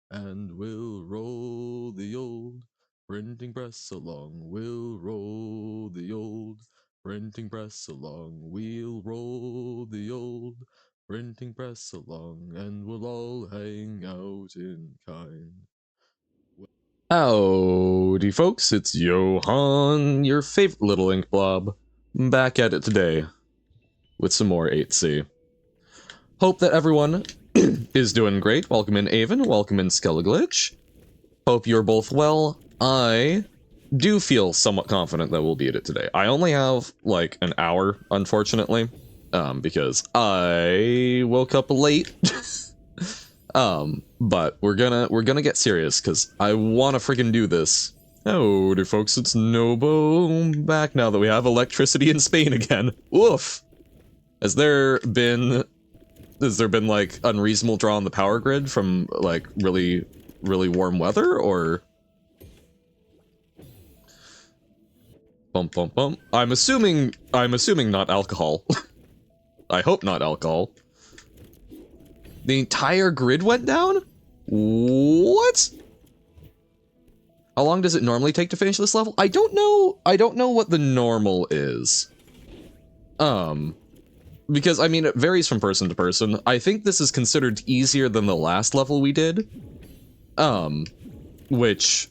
And we'll roll the old printing press along. We'll roll the old printing press along. We'll roll the old printing press along, and we'll all hang out in kind. Howdy, folks, it's Johan, your favorite little ink blob, back at it today with some more 8C. Hope that everyone is doing great. Welcome in Avon, welcome in Skelliglitch. Hope you're both well. I do feel somewhat confident that we'll beat it today. I only have like an hour, unfortunately, because I woke up late. But we're gonna get serious because I want to freaking do this. Howdy, folks, it's Nobo back now that we have electricity in Spain again. Woof. Has there been like unreasonable draw on the power grid from like really warm weather, or bump bump bump? I'm assuming not alcohol. I hope not alcohol. The entire grid went down? What? How long does it normally take to finish this level? I don't know what the normal is. Because, I mean, it varies from person to person. I think this is considered easier than the last level we did. Which,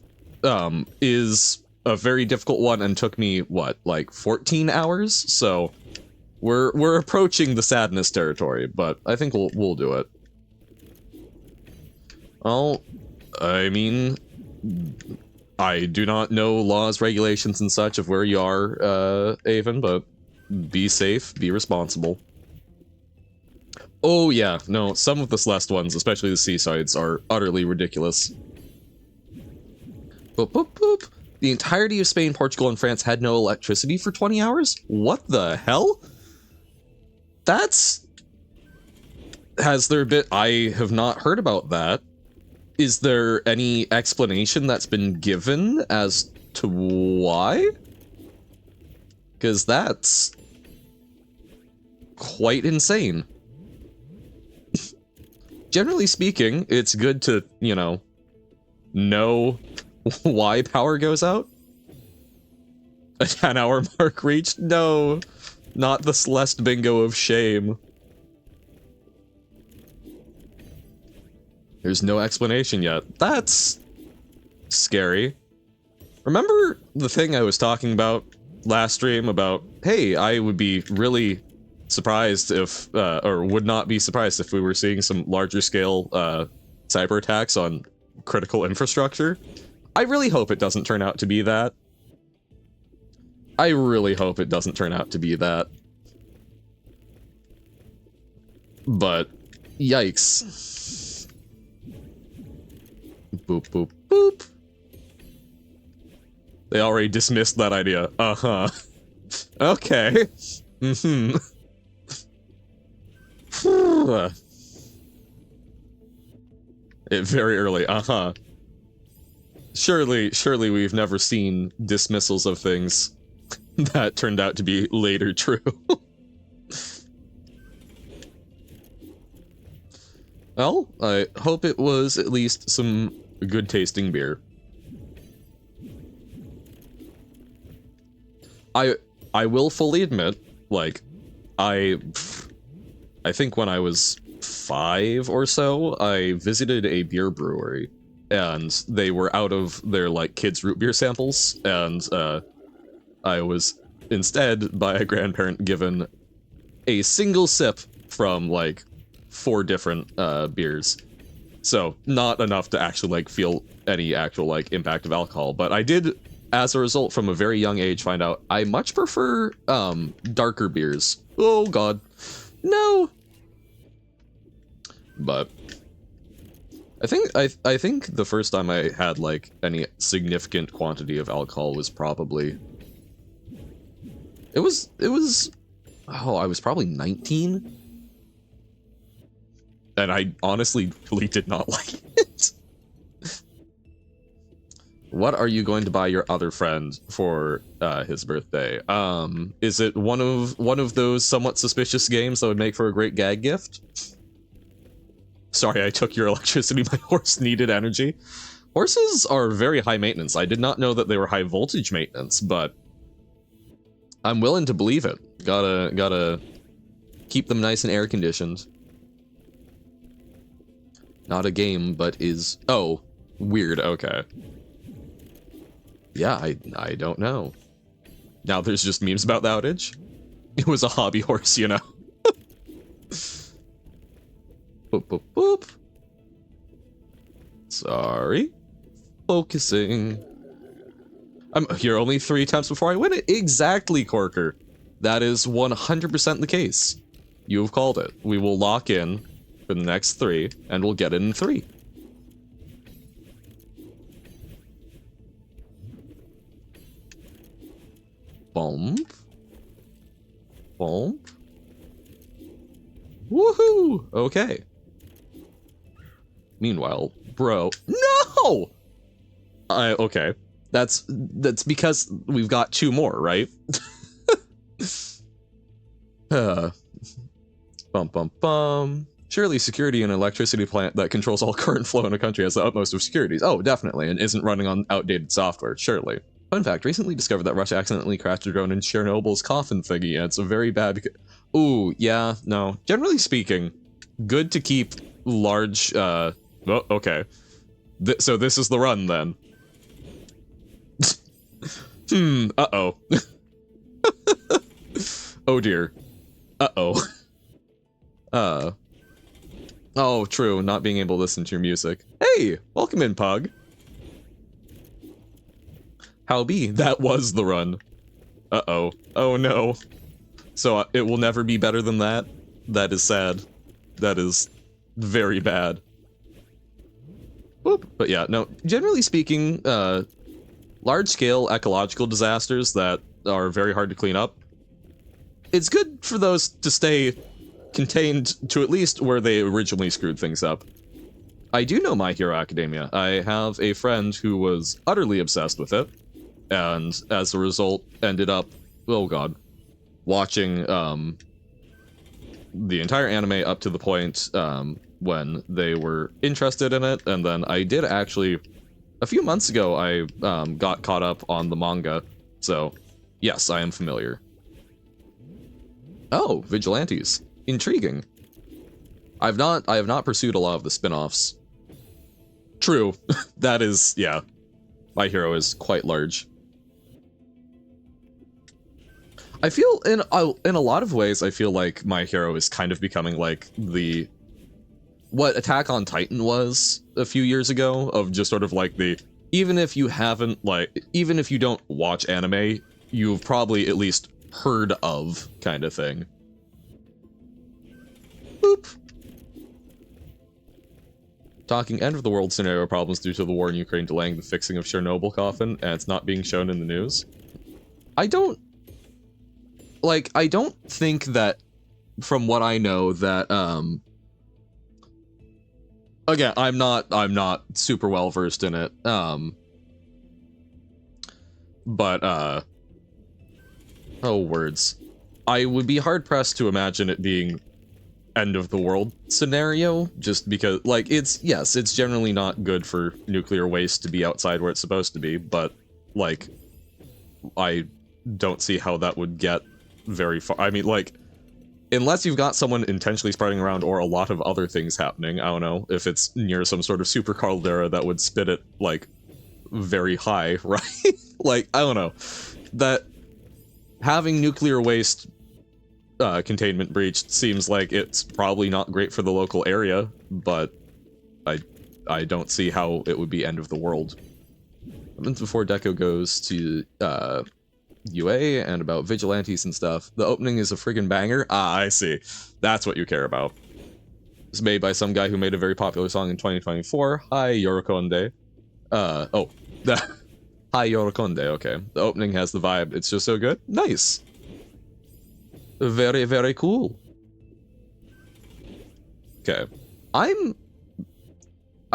is a very difficult one and took me, what, like 14 hours? So, we're approaching the sadness territory, but I think we'll do it. Well, I mean, I do not know laws, regulations, and such of where you are, Avon, but be safe, be responsible. Oh yeah, no, some of the Celeste ones, especially the seasides, are utterly ridiculous. Boop, boop, boop. The entirety of Spain, Portugal, and France had no electricity for 20 hours? What the hell? That's... Has there been... I have not heard about that. Is there any explanation that's been given as to why? Because that's... quite insane. Generally speaking, it's good to, you know why power goes out. A 10-hour mark reached? No, not the Celeste bingo of shame. There's no explanation yet. That's scary. Remember the thing I was talking about last stream about, hey, I would be really surprised if, or would not be surprised if we were seeing some larger scale cyber attacks on critical infrastructure? I really hope it doesn't turn out to be that. I really hope it doesn't turn out to be that. But, yikes. Boop, boop, boop. They already dismissed that idea. Uh-huh. Okay. Mm-hmm. It very early, uh-huh. Surely we've never seen dismissals of things that turned out to be later true. Well, I hope it was at least some good tasting beer. I will fully admit, like, I think when I was 5 or so, I visited a beer brewery, and they were out of their, like, kids' root beer samples, and, I was instead, by a grandparent, given a single sip from, like, 4 different, beers. So, not enough to actually, like, feel any actual, like, impact of alcohol, but I did, as a result, from a very young age, find out I much prefer, darker beers. Oh, God. No! But I think the first time I had like any significant quantity of alcohol was probably it was oh, I was probably 19, and I honestly really did not like it. What are you going to buy your other friend for his birthday? Is it one of those somewhat suspicious games that would make for a great gag gift? Sorry, I took your electricity. My horse needed energy. Horses are very high maintenance. I did not know that they were high voltage maintenance, but I'm willing to believe it. Gotta keep them nice and air conditioned. Not a game, but is... Oh, weird, okay. Yeah, I don't know. Now there's just memes about the outage. It was a hobby horse, you know. Boop, boop, boop. Sorry. Focusing. I'm here only 3 attempts before I win it. Exactly, Corker. That is 100% the case. You have called it. We will lock in for the next 3, and we'll get it in 3. Bump. Bump. Woohoo! Okay. Meanwhile, bro... No! Okay. That's because we've got 2 more, right? Bum bum bum. Surely security in an electricity plant that controls all current flow in a country has the utmost of securities. Oh, definitely, and isn't running on outdated software, surely. Fun fact, recently discovered that Russia accidentally crashed a drone in Chernobyl's coffin thingy, and it's a very bad... Ooh, yeah, no. Generally speaking, good to keep large, Oh, okay. So this is the run, then. Uh-oh. Oh dear. Uh-oh. Oh, true, not being able to listen to your music. Hey, welcome in, Pug. Howbei, that was the run. Uh-oh. Oh no. So it will never be better than that? That is sad. That is very bad. Whoop. But yeah, no, generally speaking, large-scale ecological disasters that are very hard to clean up, it's good for those to stay contained to at least where they originally screwed things up. I do know My Hero Academia. I have a friend who was utterly obsessed with it, and as a result ended up, oh god, watching the entire anime up to the point when they were interested in it, and then I did actually, a few months ago, I got caught up on the manga, so yes, I am familiar. Oh, Vigilantes. Intriguing. I have not pursued a lot of the spin-offs. True. That is, yeah. My Hero is quite large. I feel, in a lot of ways, I feel like My Hero is kind of becoming like what Attack on Titan was a few years ago, of just sort of like the, even if you don't watch anime, you've probably at least heard of kind of thing. Boop. Talking end of the world scenario problems due to the war in Ukraine delaying the fixing of Chernobyl coffin, and it's not being shown in the news. I don't think that, from what I know, that, again, I'm not super well versed in it, but, oh, words. I would be hard pressed to imagine it being end of the world scenario, just because, like, it's generally not good for nuclear waste to be outside where it's supposed to be, but, like, I don't see how that would get very far. I mean, like, unless you've got someone intentionally spreading around or a lot of other things happening, I don't know, if it's near some sort of super caldera that would spit it, like, very high, right? Like, I don't know. That having nuclear waste containment breached seems like it's probably not great for the local area, but I don't see how it would be end of the world. A month before Deco goes to UA and about Vigilantes and stuff, the opening is a friggin' banger. Ah, I see. That's what you care about. It's made by some guy who made a very popular song in 2024. Hi, Yorokonde. Oh. Hi, Yorokonde, okay. The opening has the vibe. It's just so good. Nice. Very, very cool. Okay. I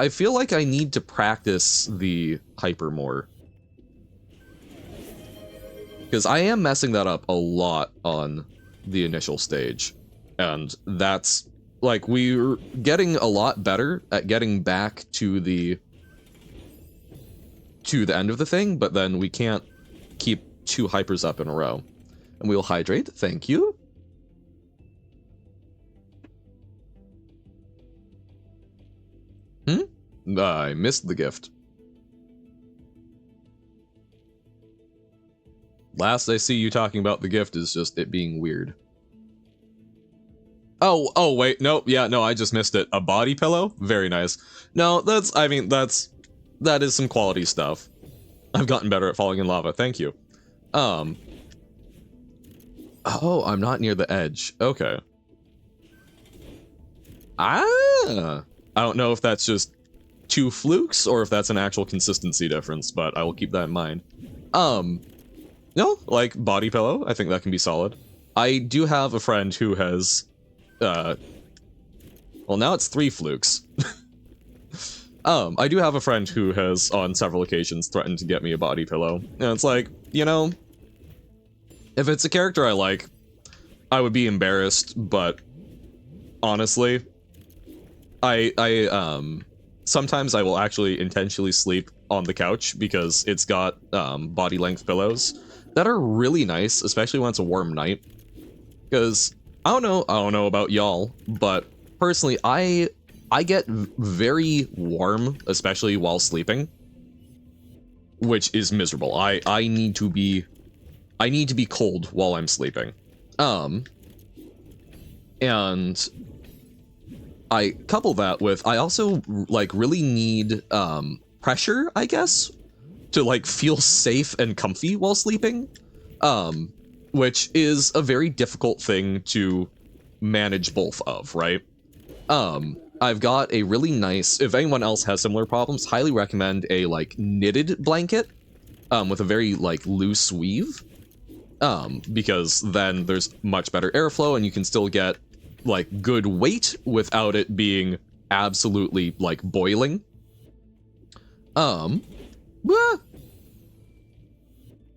feel like I need to practice the hyper more. Because I am messing that up a lot on the initial stage. And that's like, we're getting a lot better at getting back to the end of the thing, but then we can't keep 2 hypers up in a row. And we will hydrate. Thank you. I missed the gift. Last I see you talking about the gift is just it being weird. Oh, wait, nope, yeah, no, I just missed it. A body pillow? Very nice. No, that is some quality stuff. I've gotten better at falling in lava, thank you. Oh, I'm not near the edge. Okay. I don't know if that's just 2 flukes or if that's an actual consistency difference, but I will keep that in mind. No, like, body pillow, I think that can be solid. I do have a friend who has, well, now it's 3 flukes. I do have a friend who has, on several occasions, threatened to get me a body pillow. And it's like, you know, if it's a character I like, I would be embarrassed, but honestly, sometimes I will actually intentionally sleep on the couch because it's got body length pillows that are really nice, especially when it's a warm night. Because I don't know about y'all, but personally, I get very warm, especially while sleeping, which is miserable. I need to be cold while I'm sleeping. And I couple that with, I also, like, really need, pressure, I guess, to, like, feel safe and comfy while sleeping, which is a very difficult thing to manage both of, right? I've got a really nice, if anyone else has similar problems, highly recommend a, like, knitted blanket, with a very, like, loose weave, because then there's much better airflow and you can still get, like, good weight without it being absolutely, like, boiling.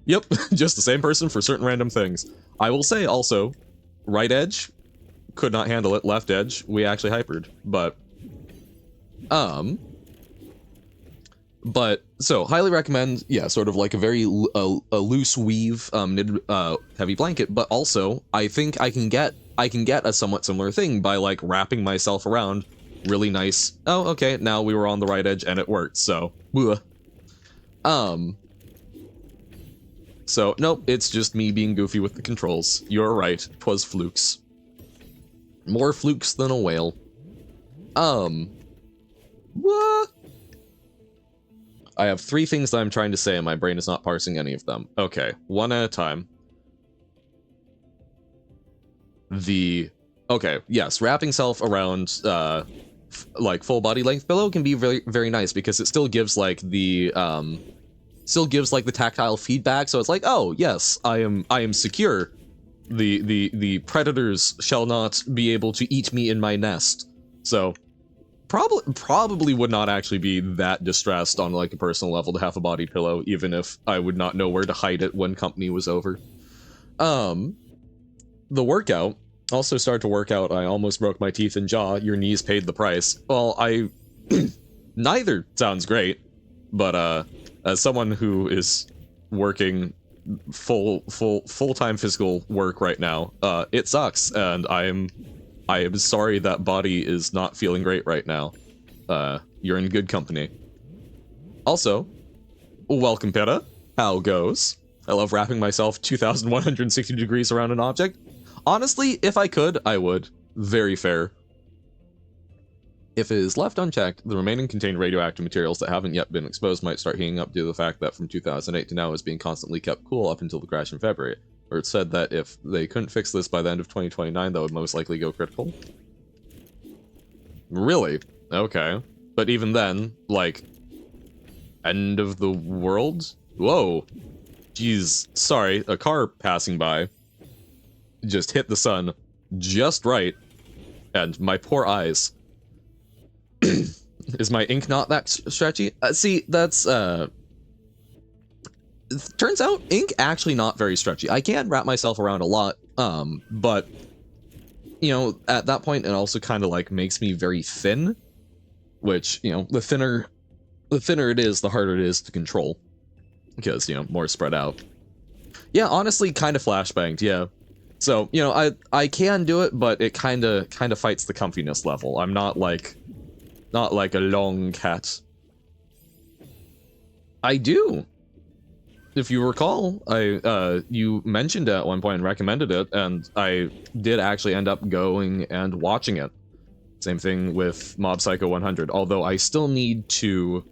Yep, just the same person for certain random things. I will say also, right edge, could not handle it. Left edge, we actually hypered, but so highly recommend, yeah, sort of like a very a loose weave knitted heavy blanket, but also I think I can get a somewhat similar thing by, like, wrapping myself around really nice. Oh, okay, now we were on the right edge and it worked, so so nope, it's just me being goofy with the controls. You're right, 'twas flukes. More flukes than a whale. What? I have 3 things that I'm trying to say and my brain is not parsing any of them. Okay, one at a time. Okay, yes, wrapping self around, like, full body length pillow can be very, very nice because it still gives, like, the, the tactile feedback, so it's like, oh, yes, I am secure. The predators shall not be able to eat me in my nest. So, probably would not actually be that distressed on, like, a personal level to have a body pillow, even if I would not know where to hide it when company was over. The workout. Also started to work out. I almost broke my teeth and jaw. Your knees paid the price. Well, neither sounds great, but as someone who is working full-time physical work right now, it sucks, and I am sorry that body is not feeling great right now. You're in good company. Also, welcome, Peta. How goes? I love wrapping myself 2,160 degrees around an object. Honestly, if I could, I would. Very fair. If it is left unchecked, the remaining contained radioactive materials that haven't yet been exposed might start heating up due to the fact that from 2008 to now is being constantly kept cool up until the crash in February. Or it said that if they couldn't fix this by the end of 2029, that would most likely go critical. Really? Okay. But even then, like, end of the world? Whoa. Jeez, sorry, a car passing by just hit the sun just right, and my poor eyes. Is my ink not that stretchy? See, that's, turns out ink actually not very stretchy. I can wrap myself around a lot, but, you know, at that point, it also kind of like makes me very thin, which, you know, the thinner it is, the harder it is to control, because, you know, more spread out. Yeah, honestly, kind of flashbanged, yeah. So, you know, I can do it, but it kind of fights the comfiness level. I'm not like a long cat. I do. If you recall, you mentioned it at one point and recommended it, and I did actually end up going and watching it. Same thing with Mob Psycho 100, although I still need to...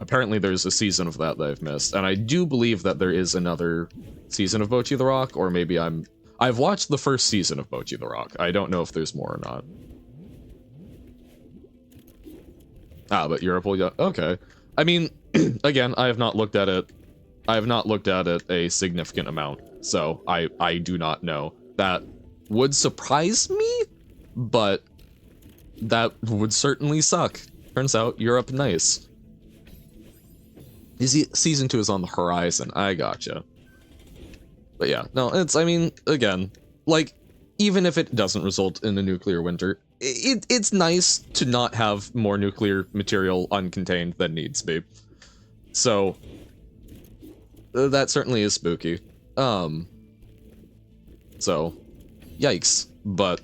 Apparently there's a season of that I've missed, and I do believe that there is another season of Bocchi the Rock, or maybe I've watched the first season of Bocchi the Rock. I don't know if there's more or not. Ah, but Europol, yeah, okay. I mean, again, I have not looked at it. I have not looked at it a significant amount, so I do not know. That would surprise me, but that would certainly suck. Turns out, Europe nice. Season 2 is on the horizon, I gotcha. But yeah, no, I mean, again, like, even if it doesn't result in a nuclear winter, it's nice to not have more nuclear material uncontained than needs be. So, that certainly is spooky. So, yikes. But,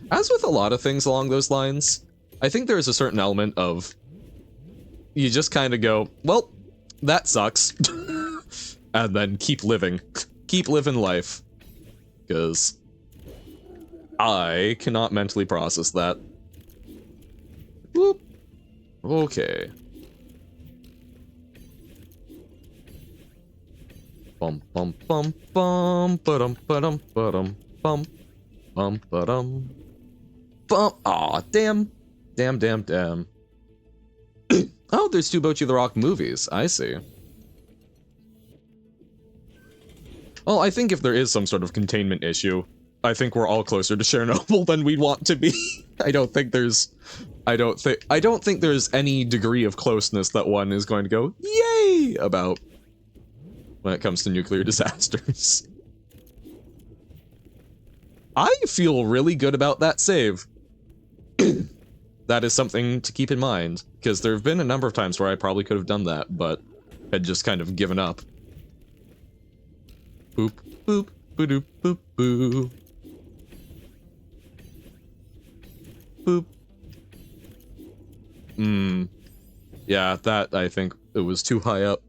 as with a lot of things along those lines, I think there's a certain element of, you just kind of go, well, that sucks. And then keep living. Keep living life. Because I cannot mentally process that. Whoop. Okay. Bum bum bum bum ba-dum ba-dum ba-dum bum bum ba-dum bum. Aw, damn. Damn. Oh, there's 2 Bocchi the Rock movies. I see. Well, I think if there is some sort of containment issue, I think we're all closer to Chernobyl than we'd want to be. I don't think there's any degree of closeness that one is going to go, yay, about when it comes to nuclear disasters. I feel really good about that save. That is something to keep in mind, because there have been a number of times where I probably could have done that, but had just kind of given up. Boop, boop, boop, boop, boop. Boop. Yeah, that, I think, it was too high up.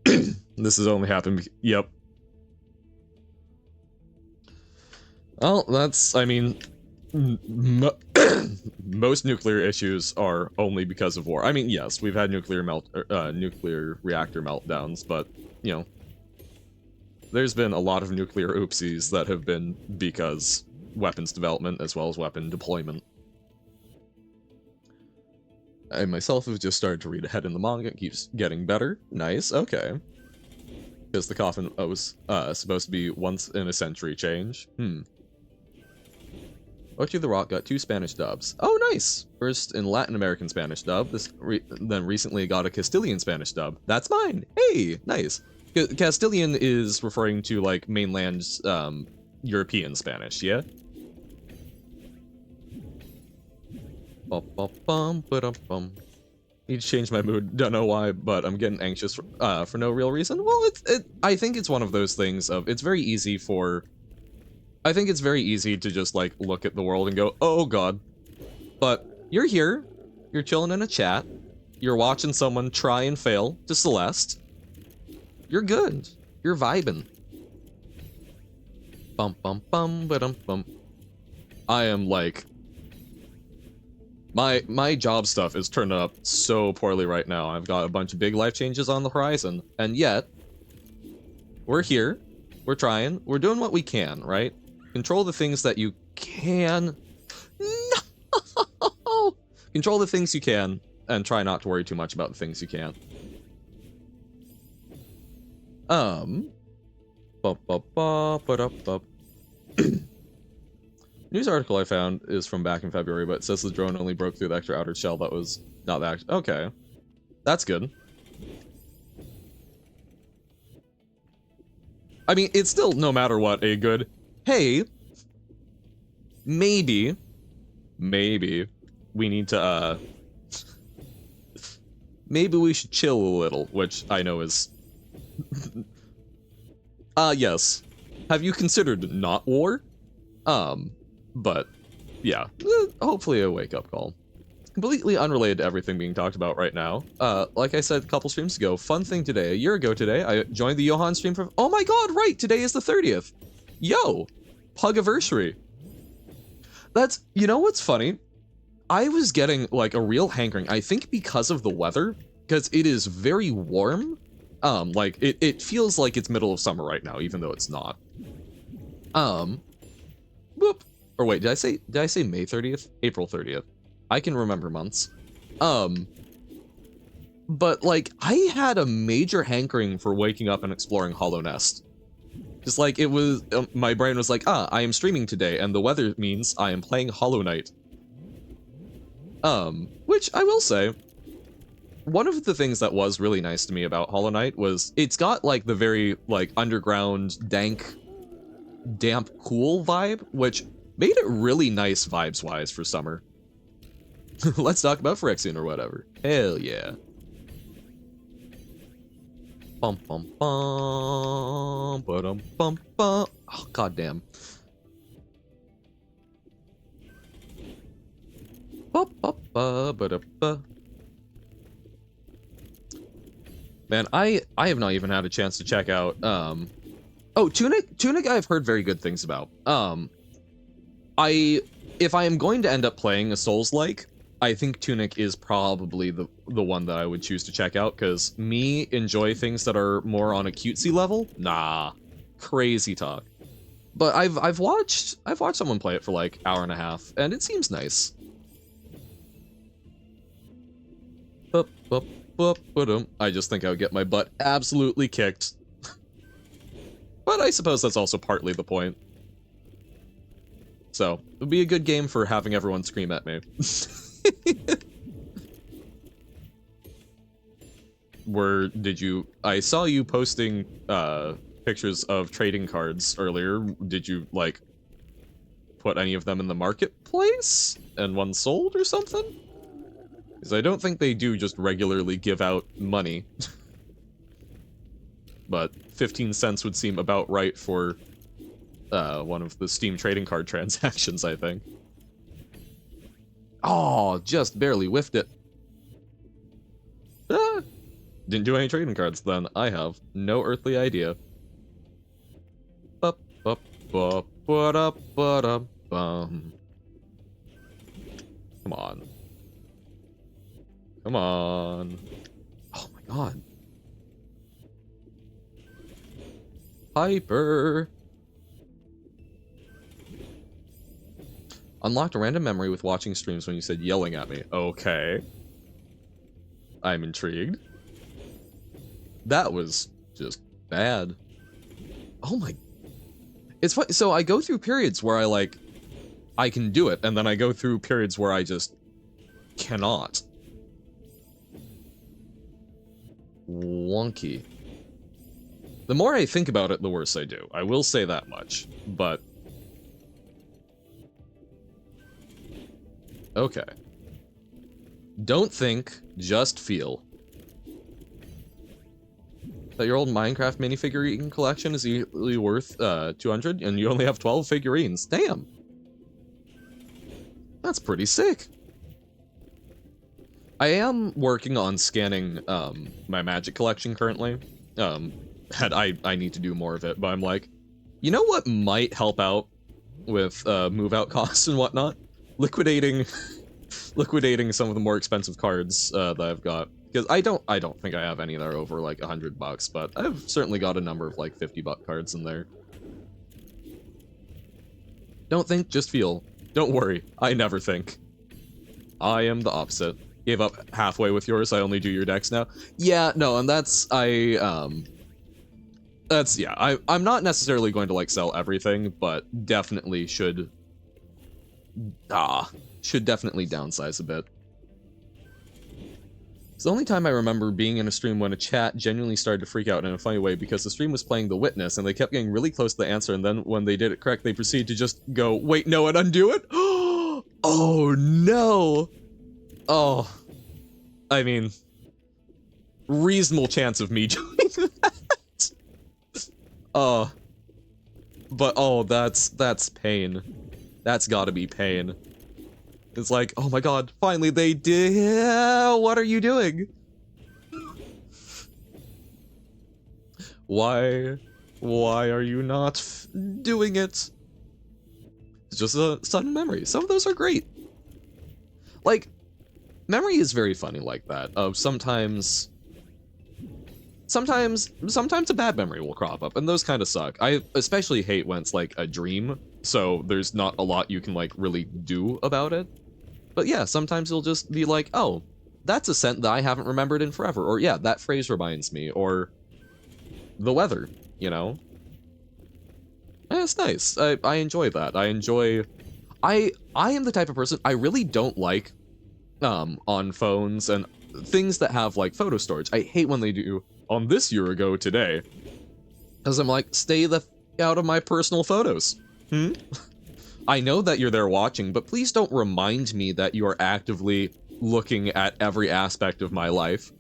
This has only happened, yep. Well, that's, I mean, most nuclear issues are only because of war. I mean, yes, we've had nuclear reactor meltdowns, but, you know, there's been a lot of nuclear oopsies that have been because weapons development as well as weapon deployment. I myself have just started to read ahead in the manga. It keeps getting better. Nice, okay. Because the coffin was supposed to be once in a century change. Bocchi the Rock got 2 Spanish dubs. Oh, nice! First in Latin American Spanish dub, then recently got a Castilian Spanish dub. That's mine! Hey, nice! Castilian is referring to, like, mainland European Spanish, yeah? Need to change my mood. Don't know why, but I'm getting anxious for no real reason. Well, I think it's one of those things of, it's very easy for... I think it's very easy to just, like, look at the world and go, oh god. But you're here, you're chilling in a chat, you're watching someone try and fail to Celeste. You're good. You're vibing. Bum bum bum ba-dum bum. I am like... My job stuff is turning up so poorly right now. I've got a bunch of big life changes on the horizon, and yet we're here, we're trying, we're doing what we can, right? Control the things that you can. No! Control the things you can, and try not to worry too much about the things you can't. News article I found is from back in February, but it says the drone only broke through the extra outer shell that was not that. Okay. That's good. I mean, it's still, no matter what, a good, hey, maybe we need to, maybe we should chill a little, which I know is... yes. Have you considered not war? But, yeah. Hopefully a wake-up call. Completely unrelated to everything being talked about right now. Like I said a couple streams ago, fun thing today, a year ago today, I joined the Johan stream for... Oh my god, right! Today is the 30th! Yo! Pugiversary. That's... You know what's funny? I was getting, like, a real hankering, I think because of the weather, because it is very warm. Like, it feels like it's middle of summer right now, even though it's not. Whoop. Or wait, did I say May 30th? April 30th. I can remember months. But, like, I had a major hankering for waking up and exploring Hollow Nest. Just like, it was, my brain was like, I am streaming today, and the weather means I am playing Hollow Knight. Which I will say, one of the things that was really nice to me about Hollow Knight was it's got, like, the very, like, underground, damp, cool vibe, which made it really nice vibes-wise for summer. Let's talk about Phyrexian or whatever. Hell yeah. Bum bum bum, ba-dum bum bum. Oh, goddamn. Man, I have not even had a chance to check out, oh, Tunic I've heard very good things about. If I am going to end up playing a Souls-like, I think Tunic is probably the one that I would choose to check out, because me enjoy things that are more on a cutesy level? Nah. Crazy talk. But I've watched someone play it for like hour and a half, and it seems nice. I just think I would get my butt absolutely kicked. But I suppose that's also partly the point. So, it would be a good game for having everyone scream at me. I saw you posting pictures of trading cards earlier. Did you, like, put any of them in the marketplace? And one sold or something? Because I don't think they do just regularly give out money. But 15 cents would seem about right for one of the Steam trading card transactions, I think. Oh, just barely whiffed it. Ah, didn't do any trading cards then. I have no earthly idea. Come on. Come on. Oh my god. Hyper. Unlocked a random memory with watching streams when you said yelling at me. Okay. I'm intrigued. That was just bad. Oh my... It's funny. So I go through periods where I can do it, and then I go through periods where I just cannot. Wonky. The more I think about it, the worse I do. I will say that much, but... Okay. Don't think, just feel. That your old Minecraft minifigurine collection is easily worth 200, and you only have 12 figurines. Damn! That's pretty sick. I am working on scanning my magic collection currently. I need to do more of it, but I'm like, you know what might help out with move-out costs and whatnot? Liquidating some of the more expensive cards that I've got. Because I don't think I have any that are over like $100, but I've certainly got a number of like $50 cards in there. Don't think, just feel. Don't worry, I never think. I am the opposite. Gave up halfway with yours, I only do your decks now. Yeah, no, and I'm not necessarily going to like sell everything, but definitely should definitely downsize a bit. It's the only time I remember being in a stream when a chat genuinely started to freak out in a funny way because the stream was playing The Witness and they kept getting really close to the answer, and then when they did it correct, they proceeded to just go, wait, no, and undo it? Oh, no! Oh. I mean, reasonable chance of me doing that. But oh, that's pain. That's gotta be pain. It's like, oh my god, finally they did. What are you doing? Why are you not doing it? It's just a sudden memory. Some of those are great. Like, memory is very funny like that. Of sometimes a bad memory will crop up, and those kind of suck. I especially hate when it's like a dream, so there's not a lot you can like really do about it. But yeah, sometimes you'll just be like, oh, that's a scent that I haven't remembered in forever, or yeah, that phrase reminds me, or the weather, you know? And it's nice. I enjoy that. I am the type of person, I really don't like on phones and things that have like photo storage. I hate when they do on this year ago today, because I'm like, stay the out of my personal photos. I know that you're there watching, but please don't remind me that you are actively looking at every aspect of my life.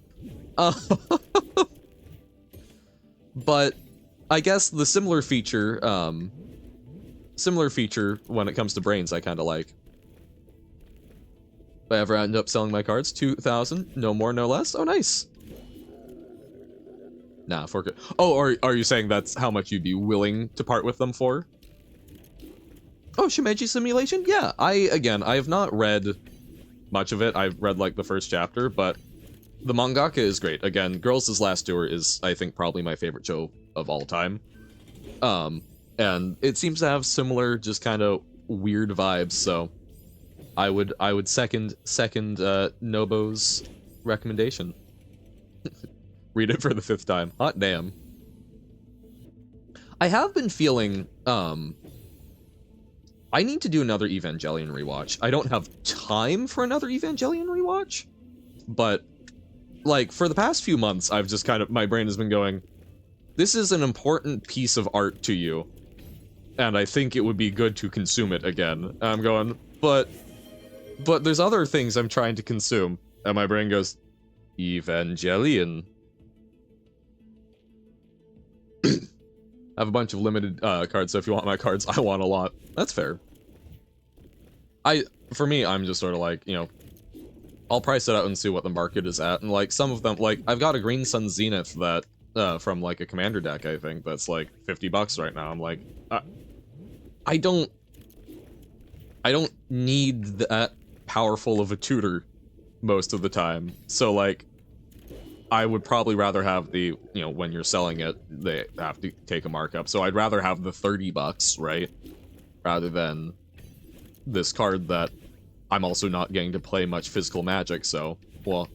But I guess the similar feature when it comes to brains I kind of like. If I ever end up selling my cards, 2,000, no more, no less. Oh, nice. Nah, for good. Oh, are you saying that's how much you'd be willing to part with them for? Oh, Shimeji Simulation? Yeah, I have not read much of it. I've read, like, the first chapter, but the mangaka is great. Again, Girls' Last Tour is, I think, probably my favorite show of all time. And it seems to have similar, just kind of weird vibes, so I would second Nobo's recommendation. Read it for the 5th time. Hot damn. I have been feeling, I need to do another Evangelion rewatch. I don't have time for another Evangelion rewatch, but, like, for the past few months, I've just kind of, my brain has been going, this is an important piece of art to you, and I think it would be good to consume it again. And I'm going, but there's other things I'm trying to consume, and my brain goes, Evangelion. I have a bunch of limited cards, so if you want my cards, I want a lot. That's fair. For me, I'm just sort of like, you know, I'll price it out and see what the market is at, and like some of them, like I've got a Green Sun Zenith that from like a commander deck, I think that's like $50 right now. I'm like, I don't need that powerful of a tutor most of the time, so like I would probably rather have the, you know, when you're selling it, they have to take a markup. So I'd rather have the $30, right? Rather than this card that I'm also not getting to play much physical magic, so, well,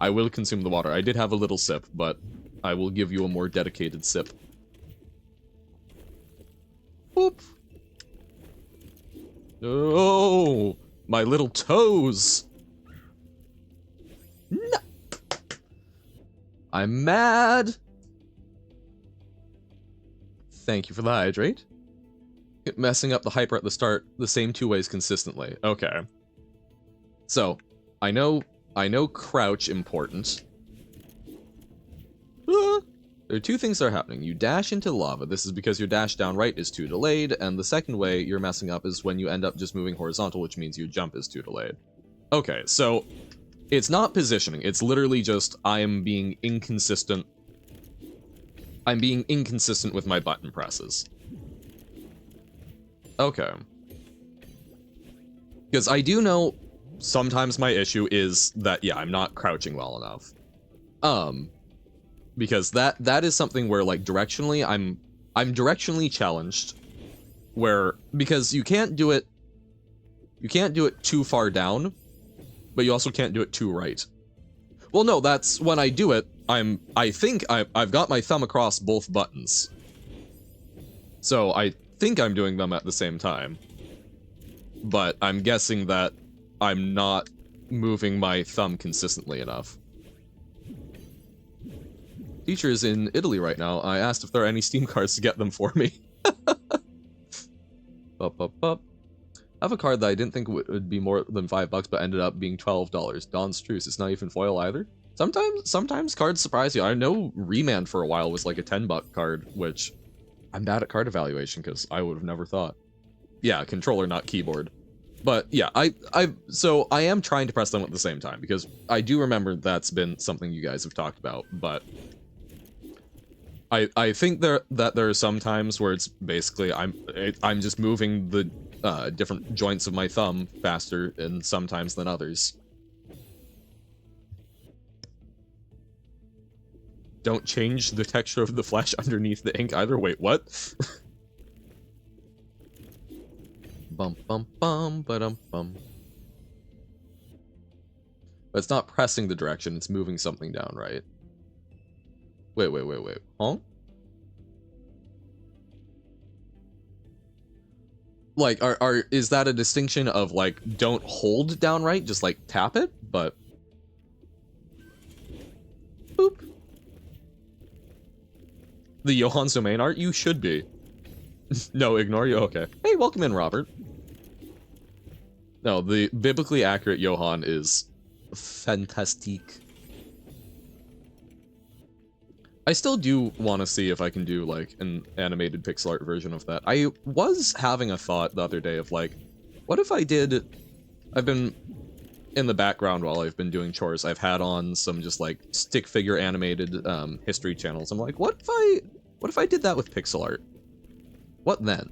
I will consume the water. I did have a little sip, but I will give you a more dedicated sip. Boop. Oh, my little toes. No. I'm mad. Thank you for the hydrate. Messing up the hyper at the start the same 2 ways consistently. Okay. So, I know crouch important. There are 2 things that are happening. You dash into lava. This is because your dash down right is too delayed, and the second way you're messing up is when you end up just moving horizontal, which means your jump is too delayed. Okay, so it's not positioning, it's literally just I am being inconsistent. I'm being inconsistent with my button presses. Okay. Because I do know sometimes my issue is that, yeah, I'm not crouching well enough. Because that is something where, like, directionally, I'm directionally challenged. Where, because you can't do it too far down, but you also can't do it too right. Well, no, that's when I do it, I think I've got my thumb across both buttons. So I think I'm doing them at the same time. But I'm guessing that I'm not moving my thumb consistently enough. Teacher is in Italy right now. I asked if there are any Steam cards to get them for me. Up. I have a card that I didn't think would be more than $5, but ended up being $12. Dawn's Truce. It's not even foil either. Sometimes cards surprise you. I know Remand for a while was like a $10 card, which I'm bad at card evaluation because I would have never thought. Yeah, controller, not keyboard. But yeah, so I am trying to press them at the same time because I do remember that's been something you guys have talked about, but I think that there are some times where it's basically I'm just moving the different joints of my thumb faster and sometimes than others. Don't change the texture of the flesh underneath the ink either. Wait, what? Bum bum bum ba-dum bum. But it's not pressing the direction, it's moving something down, right? Wait. Huh? Like, is that a distinction of, like, don't hold down right, just, like, tap it? But... Boop. The Johan's domain art? You should be. No, ignore you? Okay. Hey, welcome in, Robert. No, the biblically accurate Johann is fantastique. I still do want to see if I can do, like, an animated pixel art version of that. I was having a thought the other day of, like, what if I did... I've been in the background while I've been doing chores. I've had on some just, like, stick figure animated history channels. I'm like, what if I did that with pixel art? What then?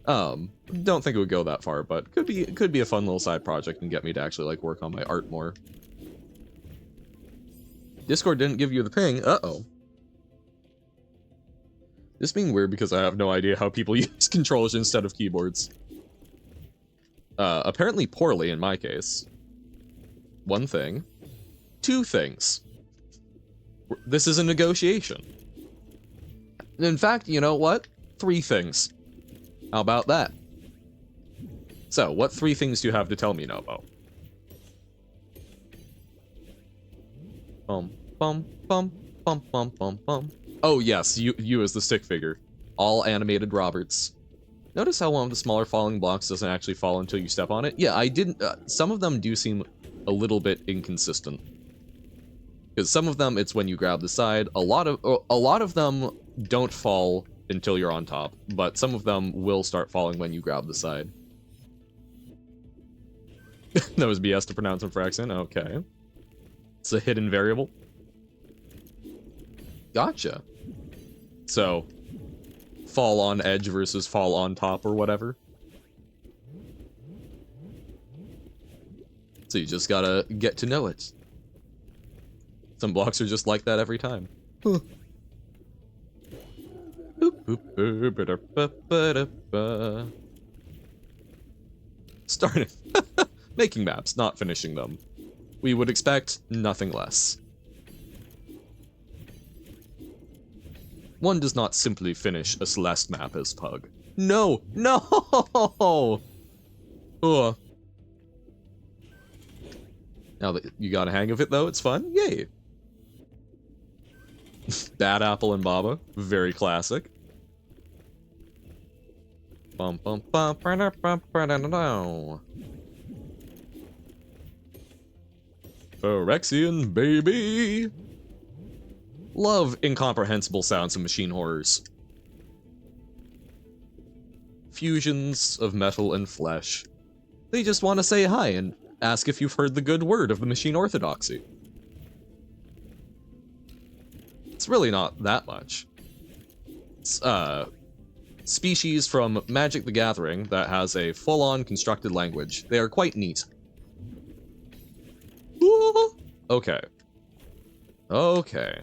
Don't think it would go that far, but could be a fun little side project and get me to actually, like, work on my art more. Discord didn't give you the ping. Uh-oh. This being weird because I have no idea how people use controllers instead of keyboards. Apparently poorly in my case. One thing. Two things. This is a negotiation. In fact, you know what? 3 things. How about that? So, what 3 things do you have to tell me, Nobo? Bum. Oh yes, you as the stick figure. All animated Roberts. Notice how one of the smaller falling blocks doesn't actually fall until you step on it? Yeah, I didn't... some of them do seem a little bit inconsistent. Because some of them, it's when you grab the side. A lot of them don't fall until you're on top, but some of them will start falling when you grab the side. That was BS to pronounce them for accent? Okay. It's a hidden variable. Gotcha. So, fall on edge versus fall on top or whatever. So you just gotta get to know it. Some blocks are just like that every time. Huh. Starting. Making maps, not finishing them. We would expect nothing less. One does not simply finish a Celeste map as Pug. No! No! Ugh. Now that you got a hang of it, though, it's fun. Yay! Bad Apple and Baba. Very classic. Phyrexian, baby! Love incomprehensible sounds of machine horrors. Fusions of metal and flesh. They just want to say hi and ask if you've heard the good word of the machine orthodoxy. It's really not that much. It's, species from Magic the Gathering that has a full-on constructed language. They are quite neat. Ooh, okay. Okay.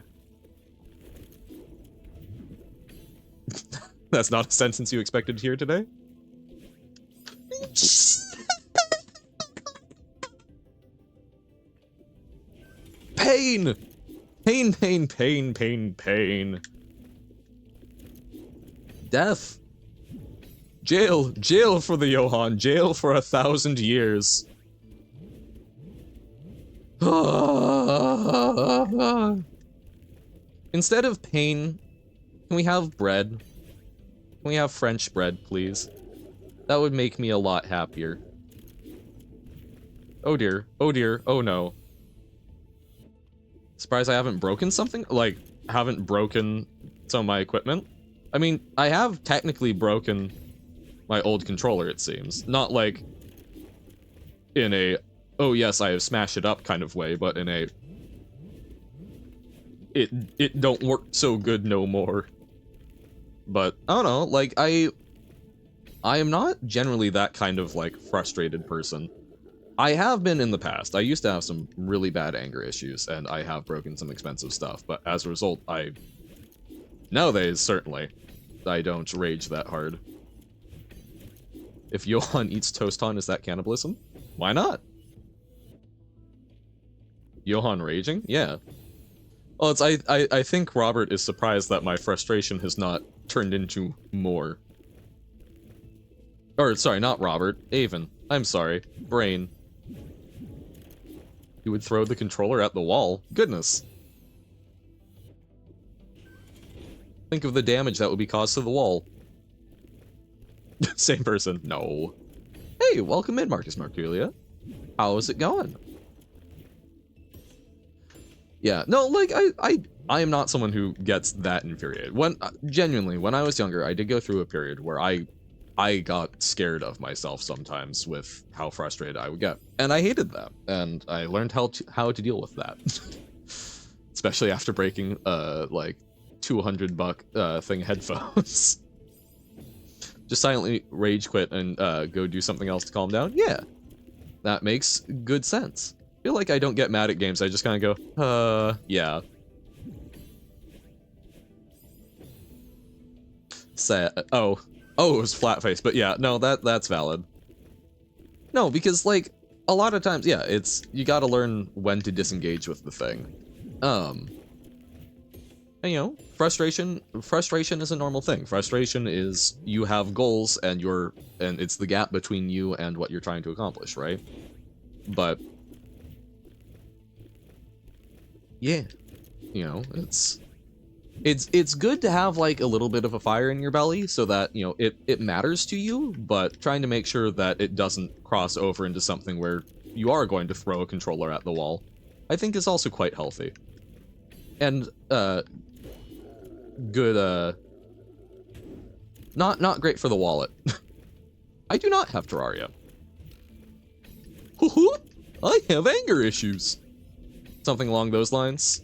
That's not a sentence you expected to hear today? Pain! Pain. Death. Jail for the Johann. Jail for 1,000 years. Instead of pain, can we have bread? Can we have French bread, please? That would make me a lot happier. Oh dear, oh dear, oh no. Surprised I haven't broken something? Like, haven't broken some of my equipment? I mean, I have technically broken my old controller, it seems. Not like in a, oh yes, I have smashed it up kind of way, but in a, it don't work so good no more. But, I don't know, like, I am not generally that kind of, like, frustrated person. I have been in the past. I used to have some really bad anger issues, and I have broken some expensive stuff, but as a result, nowadays, certainly, I don't rage that hard. If Johan eats Toaston, is that cannibalism? Why not? Johan raging? Yeah. Well, it's I think Robert is surprised that my frustration has not turned into more. Or, sorry, not Robert. Avon. I'm sorry. Brain. You would throw the controller at the wall? Goodness. Think of the damage that would be caused to the wall. Same person. No. Hey, welcome in, Marcus Marculia. How is it going? Yeah, no, like, I am not someone who gets that infuriated. Genuinely, when I was younger, I did go through a period where I got scared of myself sometimes with how frustrated I would get. And I hated that, and I learned how to deal with that. Especially after breaking, like, $200 thing headphones. Just silently rage quit and go do something else to calm down? Yeah. That makes good sense. I feel like I don't get mad at games, I just kind of go, yeah. Sad. Oh, it was flat face, but yeah, no, that's valid. No, because, like, a lot of times, yeah, you gotta learn when to disengage with the thing. And, you know, frustration is a normal thing. Frustration is you have goals and it's the gap between you and what you're trying to accomplish, right? But yeah, you know, it's good to have, like, a little bit of a fire in your belly so that, you know, it matters to you, but trying to make sure that it doesn't cross over into something where you are going to throw a controller at the wall, I think is also quite healthy. And, good, not great for the wallet. I do not have Terraria. I have anger issues. Something along those lines.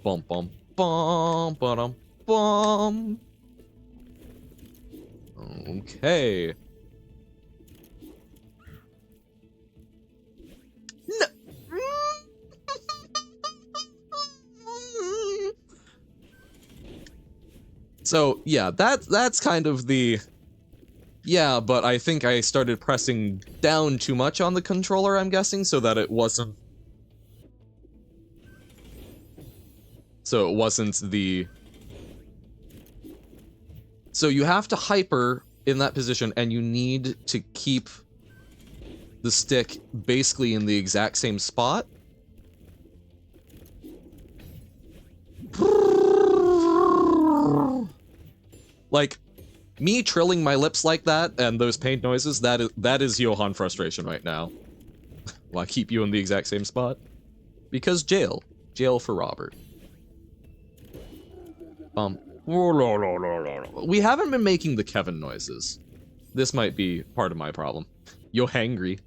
Bum bum bum bum bum. Okay. No. So yeah, that's kind of the. Yeah, but I think I started pressing down too much on the controller, I'm guessing, so that it wasn't... So it wasn't the... So you have to hyper in that position, and you need to keep the stick basically in the exact same spot. Like... Me trilling my lips like that, and those paint noises, that is Johan frustration right now. Will I keep you in the exact same spot? Because jail. Jail for Robert. We haven't been making the Kevin noises. This might be part of my problem. Yo hangry.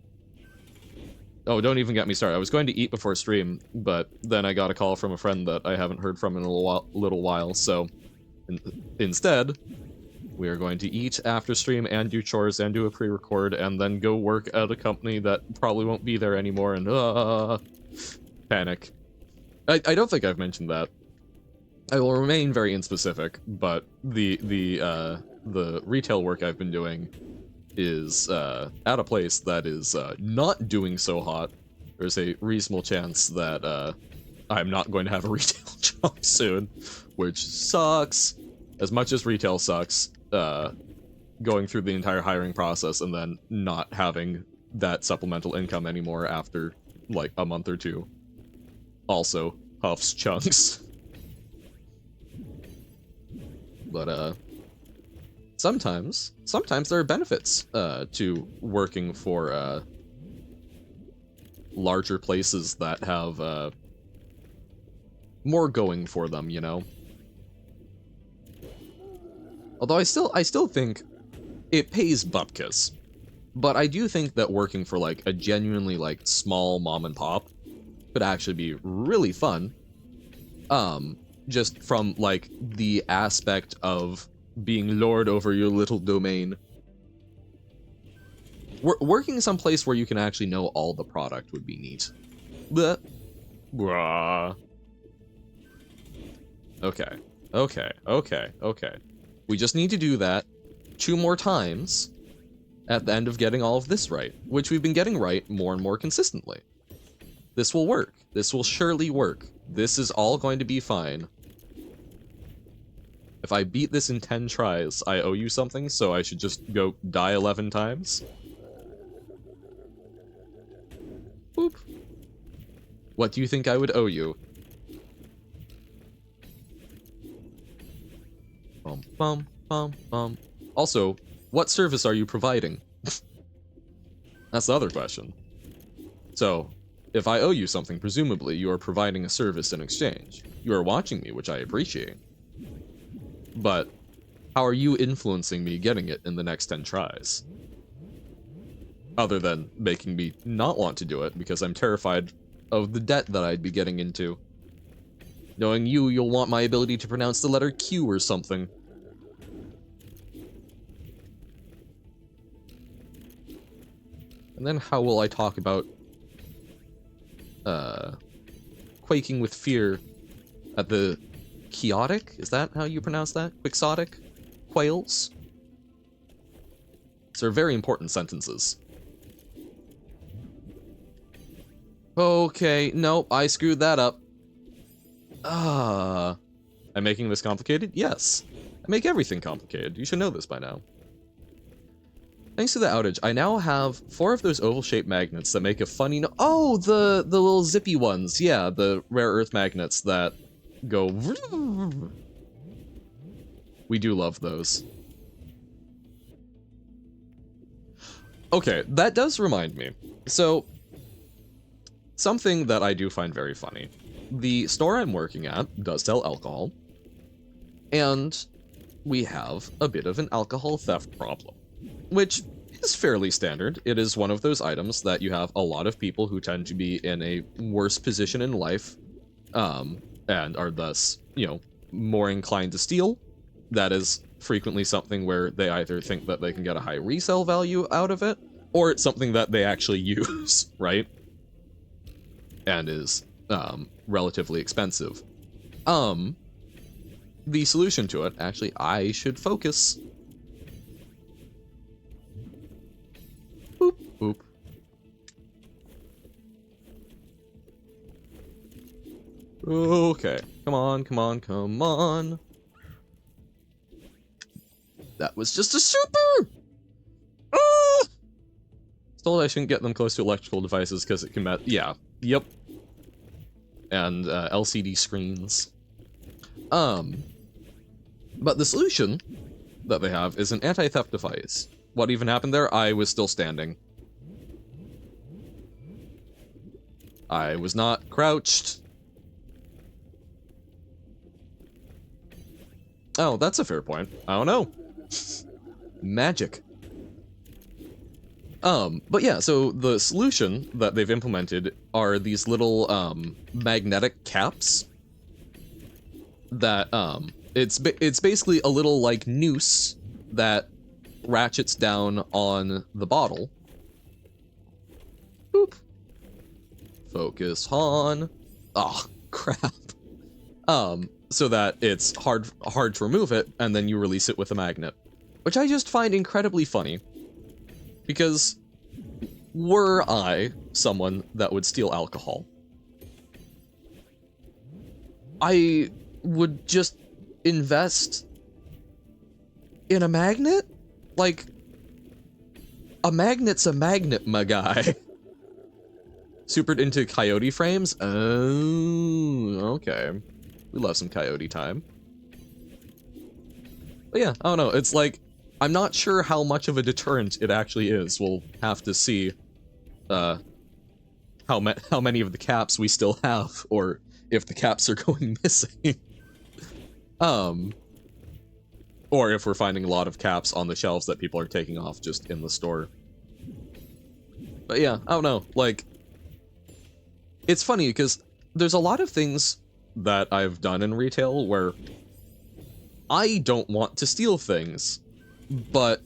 Oh, don't even get me started. I was going to eat before stream, but then I got a call from a friend that I haven't heard from in a little while, so... Instead... We are going to eat after stream and do chores and do a pre-record and then go work at a company that probably won't be there anymore and panic. I don't think I've mentioned that. I will remain very inspecific, but the retail work I've been doing is at a place that is not doing so hot. There's a reasonable chance that I'm not going to have a retail job soon, which sucks. As much as retail sucks, going through the entire hiring process and then not having that supplemental income anymore after like a month or two. Also, huffs chunks. But sometimes there are benefits to working for larger places that have more going for them, you know. Although I still think it pays bupkis, but I do think that working for like a genuinely like small mom and pop could actually be really fun. Just from like the aspect of being lord over your little domain. Working someplace where you can actually know all the product would be neat. But okay. We just need to do that 2 more times at the end of getting all of this right, which we've been getting right more and more consistently. This will work. This will surely work. This is all going to be fine. If I beat this in 10 tries, I owe you something, so I should just go die 11 times? Boop. What do you think I would owe you? Bum, bum, bum, bum. Also, what service are you providing? That's the other question. So, if I owe you something, presumably you are providing a service in exchange. You are watching me, which I appreciate. But how are you influencing me getting it in the next 10 tries? Other than making me not want to do it because I'm terrified of the debt that I'd be getting into. Knowing you, you'll want my ability to pronounce the letter Q or something. And then how will I talk about quaking with fear at the chaotic? Is that how you pronounce that? Quixotic? Quails? These are very important sentences. Okay, nope, I screwed that up. I'm making this complicated? Yes. I make everything complicated. You should know this by now. Thanks to the outage, I now have 4 of those oval-shaped magnets that make a funny oh, the little zippy ones. Yeah, the rare earth magnets that go... We do love those. Okay, that does remind me. So, something that I do find very funny. The store I'm working at does sell alcohol, and we have a bit of an alcohol theft problem, which is fairly standard. It is one of those items that you have a lot of people who tend to be in a worse position in life, and are thus, you know, more inclined to steal. That is frequently something where they either think that they can get a high resale value out of it, or it's something that they actually use, right? And is relatively expensive. The solution to it, actually, I should focus. Boop, boop. Okay, come on. That was just a super! Ah! Told I shouldn't get them close to electrical devices because it can yeah, yep. And LCD screens. But the solution that they have is an anti-theft device. What even happened there? I was still standing. I was not crouched. Oh, that's a fair point. I don't know. Magic. But yeah, so the solution that they've implemented are these little, magnetic caps that, it's basically a little, like, noose that ratchets down on the bottle. Boop. Focus on. Oh, crap. So that it's hard to remove it, and then you release it with a magnet. Which I just find incredibly funny. Because were I someone that would steal alcohol, I would just invest in a magnet? Like, a magnet's a magnet, my guy. supered into coyote frames? Oh, okay. We love some coyote time. But yeah, I don't know. It's like, I'm not sure how much of a deterrent it actually is. We'll have to see how many of the caps we still have, or if the caps are going missing. Or if we're finding a lot of caps on the shelves that people are taking off just in the store. But yeah, I don't know. Like, it's funny because there's a lot of things that I've done in retail where I don't want to steal things, but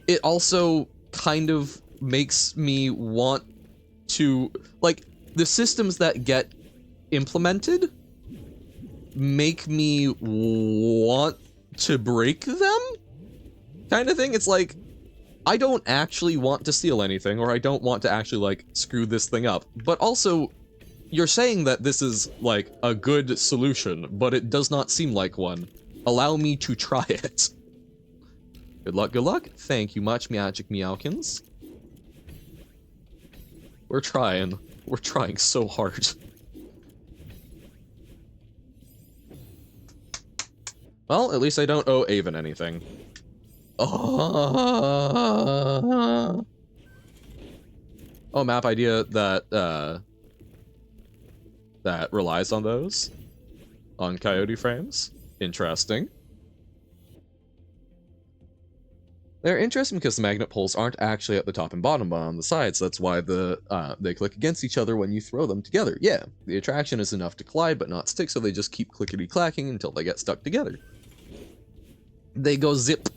it also kind of makes me want to, like, the systems that get implemented make me want to break them, kind of thing. It's like, I don't actually want to steal anything, or I don't want to actually, like, screw this thing up, but also, you're saying that this is, like, a good solution, but it does not seem like one. Allow me to try it. Good luck, good luck. Thank you much, Magic Meowkins. We're trying. We're trying so hard. Well, at least I don't owe Avon anything. Oh, map idea that, that relies on those. On coyote frames. Interesting. They're interesting because the magnet poles aren't actually at the top and bottom, but on the sides. That's why they click against each other when you throw them together. Yeah, the attraction is enough to collide but not stick, so they just keep clickety-clacking until they get stuck together. They go zip.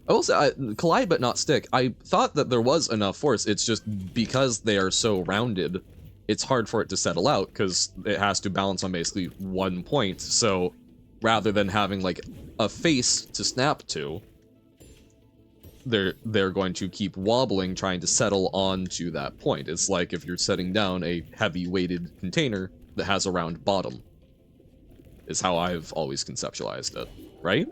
I will say, collide but not stick. I thought that there was enough force. It's just because they are so rounded, it's hard for it to settle out because it has to balance on basically one point. So rather than having like a face to snap to, they're going to keep wobbling trying to settle onto that point. It's like if you're setting down a heavy weighted container that has a round bottom, is how I've always conceptualized it, right?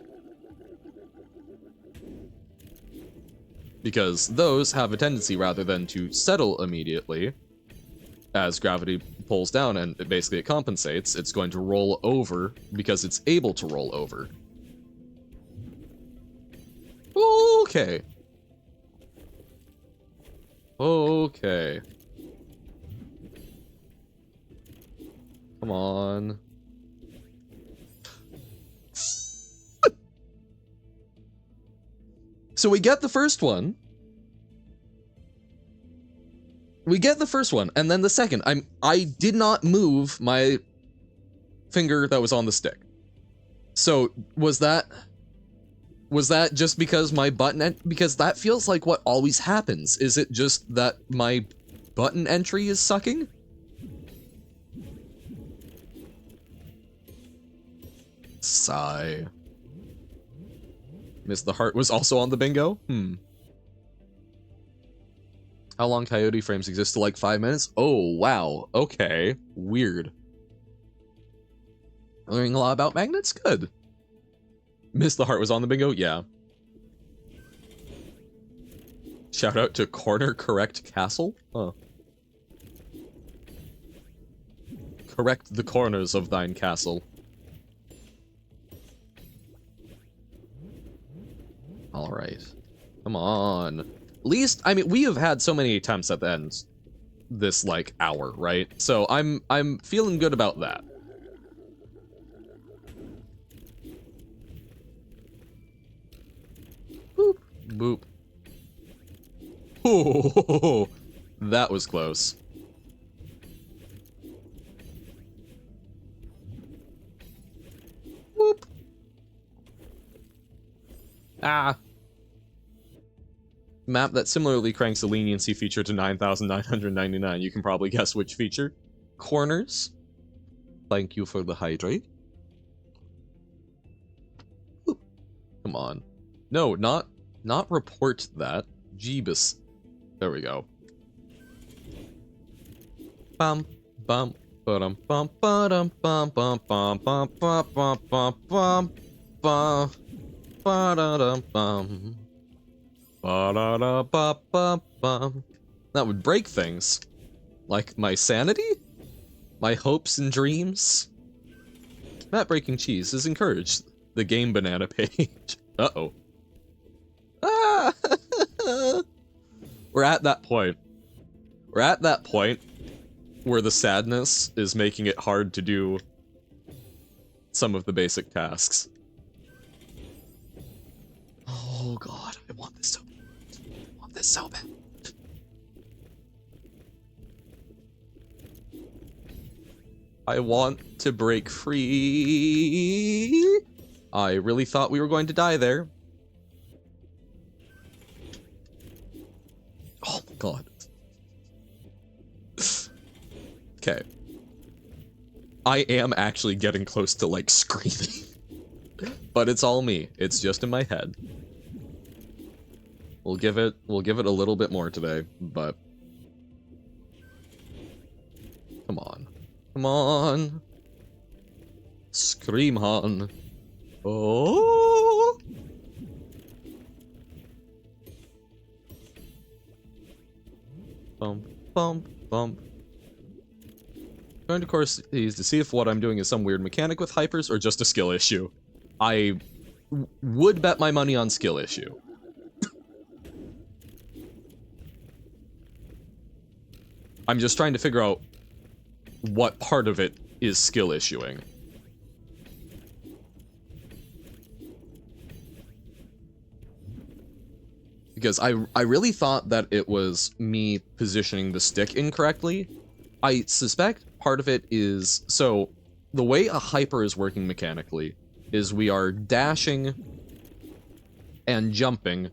Because those have a tendency, rather than to settle immediately, as gravity pulls down and it compensates, it's going to roll over because it's able to roll over. Okay. Okay. Come on. So we get the first one. We get the first one, and then the second. I did not move my finger that was on the stick. So was that just because my button because that feels like what always happens. Is it just that my button entry is sucking? Sigh. Miss the Heart was also on the bingo? How long coyote frames exist? To like 5 minutes? Oh, wow. Okay. Weird. Learning a lot about magnets? Good. Miss the Heart was on the bingo? Yeah. Shout out to Corner Correct Castle? Huh. Correct the corners of thine castle. Alright. Come on. At least, I mean, we have had so many attempts at the end this, like, hour, right? So I'm feeling good about that. Boop. Boop. Oh, that was close. Whoop. Ah. Map that similarly cranks the leniency feature to 9,999. You can probably guess which feature. Corners. Thank you for the hydrate. Oop. Come on. No, not report that. Jeebus. There we go. Bum bum bum bum bum bum bum bum bum bum bum bum bum. Ba-da-dum-bum. Ba-da-da-ba-ba-bum. That would break things. Like my sanity? My hopes and dreams? Mat breaking cheese is encouraged. The game banana page. Uh-oh. Ah! We're at that point. We're at that point where the sadness is making it hard to do some of the basic tasks. Oh god, I want this so bad. I want this so bad. I want to break free. I really thought we were going to die there. Oh my god. Okay. I am actually getting close to, like, screaming. But it's all me. It's just in my head. We'll give it a little bit more today, but... Come on. Come on. Scream on. Oh! Bump, bump, bump. Going to course is to see if what I'm doing is some weird mechanic with hypers or just a skill issue. I would bet my money on skill issue. I'm just trying to figure out what part of it is skill issuing. Because I really thought that it was me positioning the stick incorrectly. I suspect part of it is... So, the way a hyper is working mechanically is we are dashing and jumping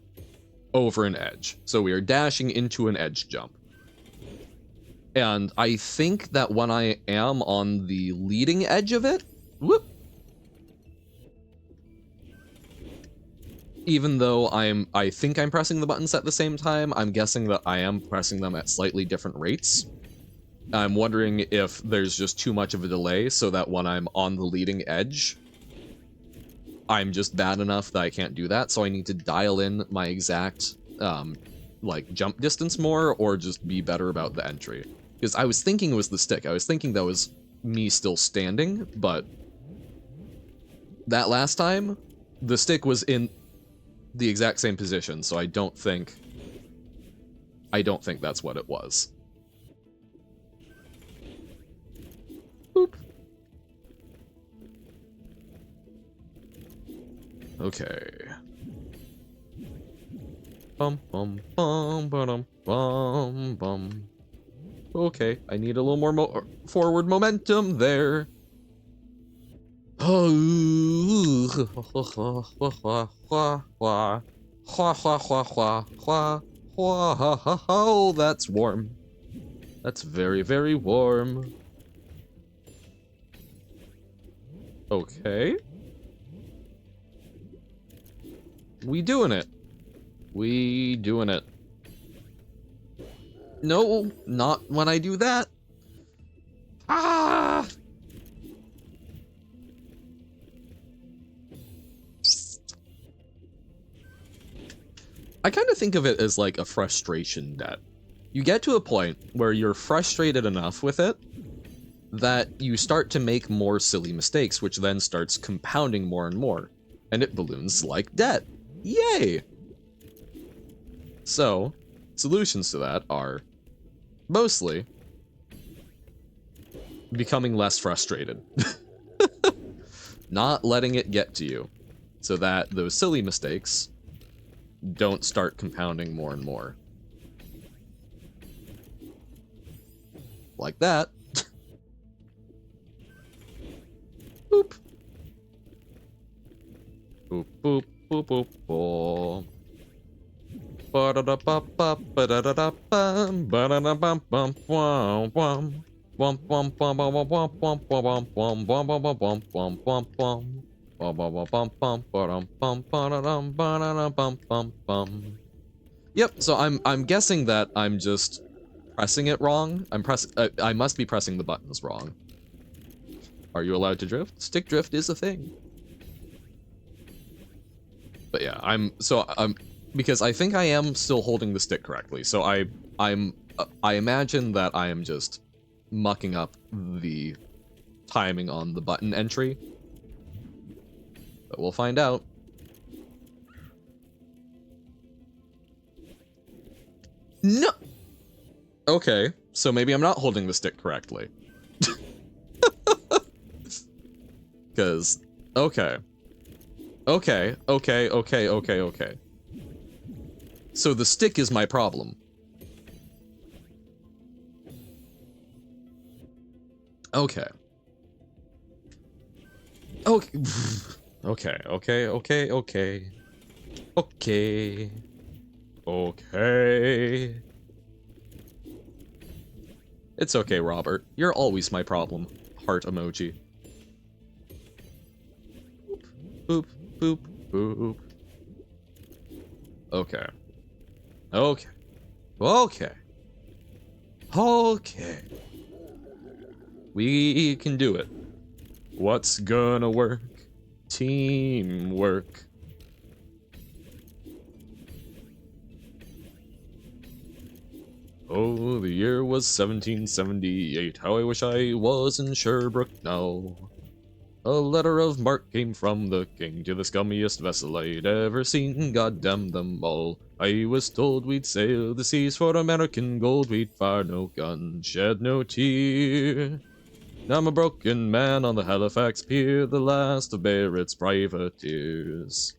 over an edge. So we are dashing into an edge jump. And I think that when I am on the leading edge of it, whoop, even though I think I'm pressing the buttons at the same time, I'm guessing that I am pressing them at slightly different rates. I'm wondering if there's just too much of a delay so that when I'm on the leading edge, I'm just bad enough that I can't do that, so I need to dial in my exact, like, jump distance more, or just be better about the entry. Because I was thinking it was the stick. I was thinking that was me still standing, but that last time, the stick was in the exact same position, so I don't think that's what it was. Boop. Okay. Bum bum bum bum bum bum. Okay, I need a little more forward momentum there. Oh, that's warm. That's very, very warm. Okay. We doing it. We doing it. No, not when I do that. Ah! I kind of think of it as like a frustration debt. You get to a point where you're frustrated enough with it that you start to make more silly mistakes, which then starts compounding more and more, and it balloons like debt. Yay! So, solutions to that are mostly becoming less frustrated. Not letting it get to you, so that those silly mistakes don't start compounding more and more. Like that. Boop. Boop, boop, boop, boop, boop. Ba-da-da-ba-ba, ba-da-da-da-bum, ba-da-da-bum-bum, wom, wom. Wom, wom, wom, wom, wom, wom, wom, wom, wom, wom, wom, wom, wom, wom, wom, wom. Bum, bum, bum, bum, bum, ba-dum, bum, ba-da-dum, ba-da-dum, bum, bum, bum. Yep, so I'm guessing that I'm just pressing it wrong. I must be pressing the buttons wrong. Are you allowed to drift? Stick drift is a thing. But yeah, because I think I am still holding the stick correctly. So I imagine that I am just mucking up the timing on the button entry. But we'll find out. No. Okay, so maybe I'm not holding the stick correctly. Because, okay. Okay. So the stick is my problem. Okay. Okay. Okay. It's okay, Robert. You're always my problem. Heart emoji. Boop, boop, boop. Okay. Okay. Okay. Okay. We can do it. What's gonna work? Teamwork. Oh, the year was 1778. How I wish I was in Sherbrooke now. A letter of marque came from the king to the scummiest vessel I'd ever seen. God damn them all. I was told we'd sail the seas for American gold. We'd fire no gun, shed no tear. Now I'm a broken man on the Halifax pier, the last of Barrett's privateers.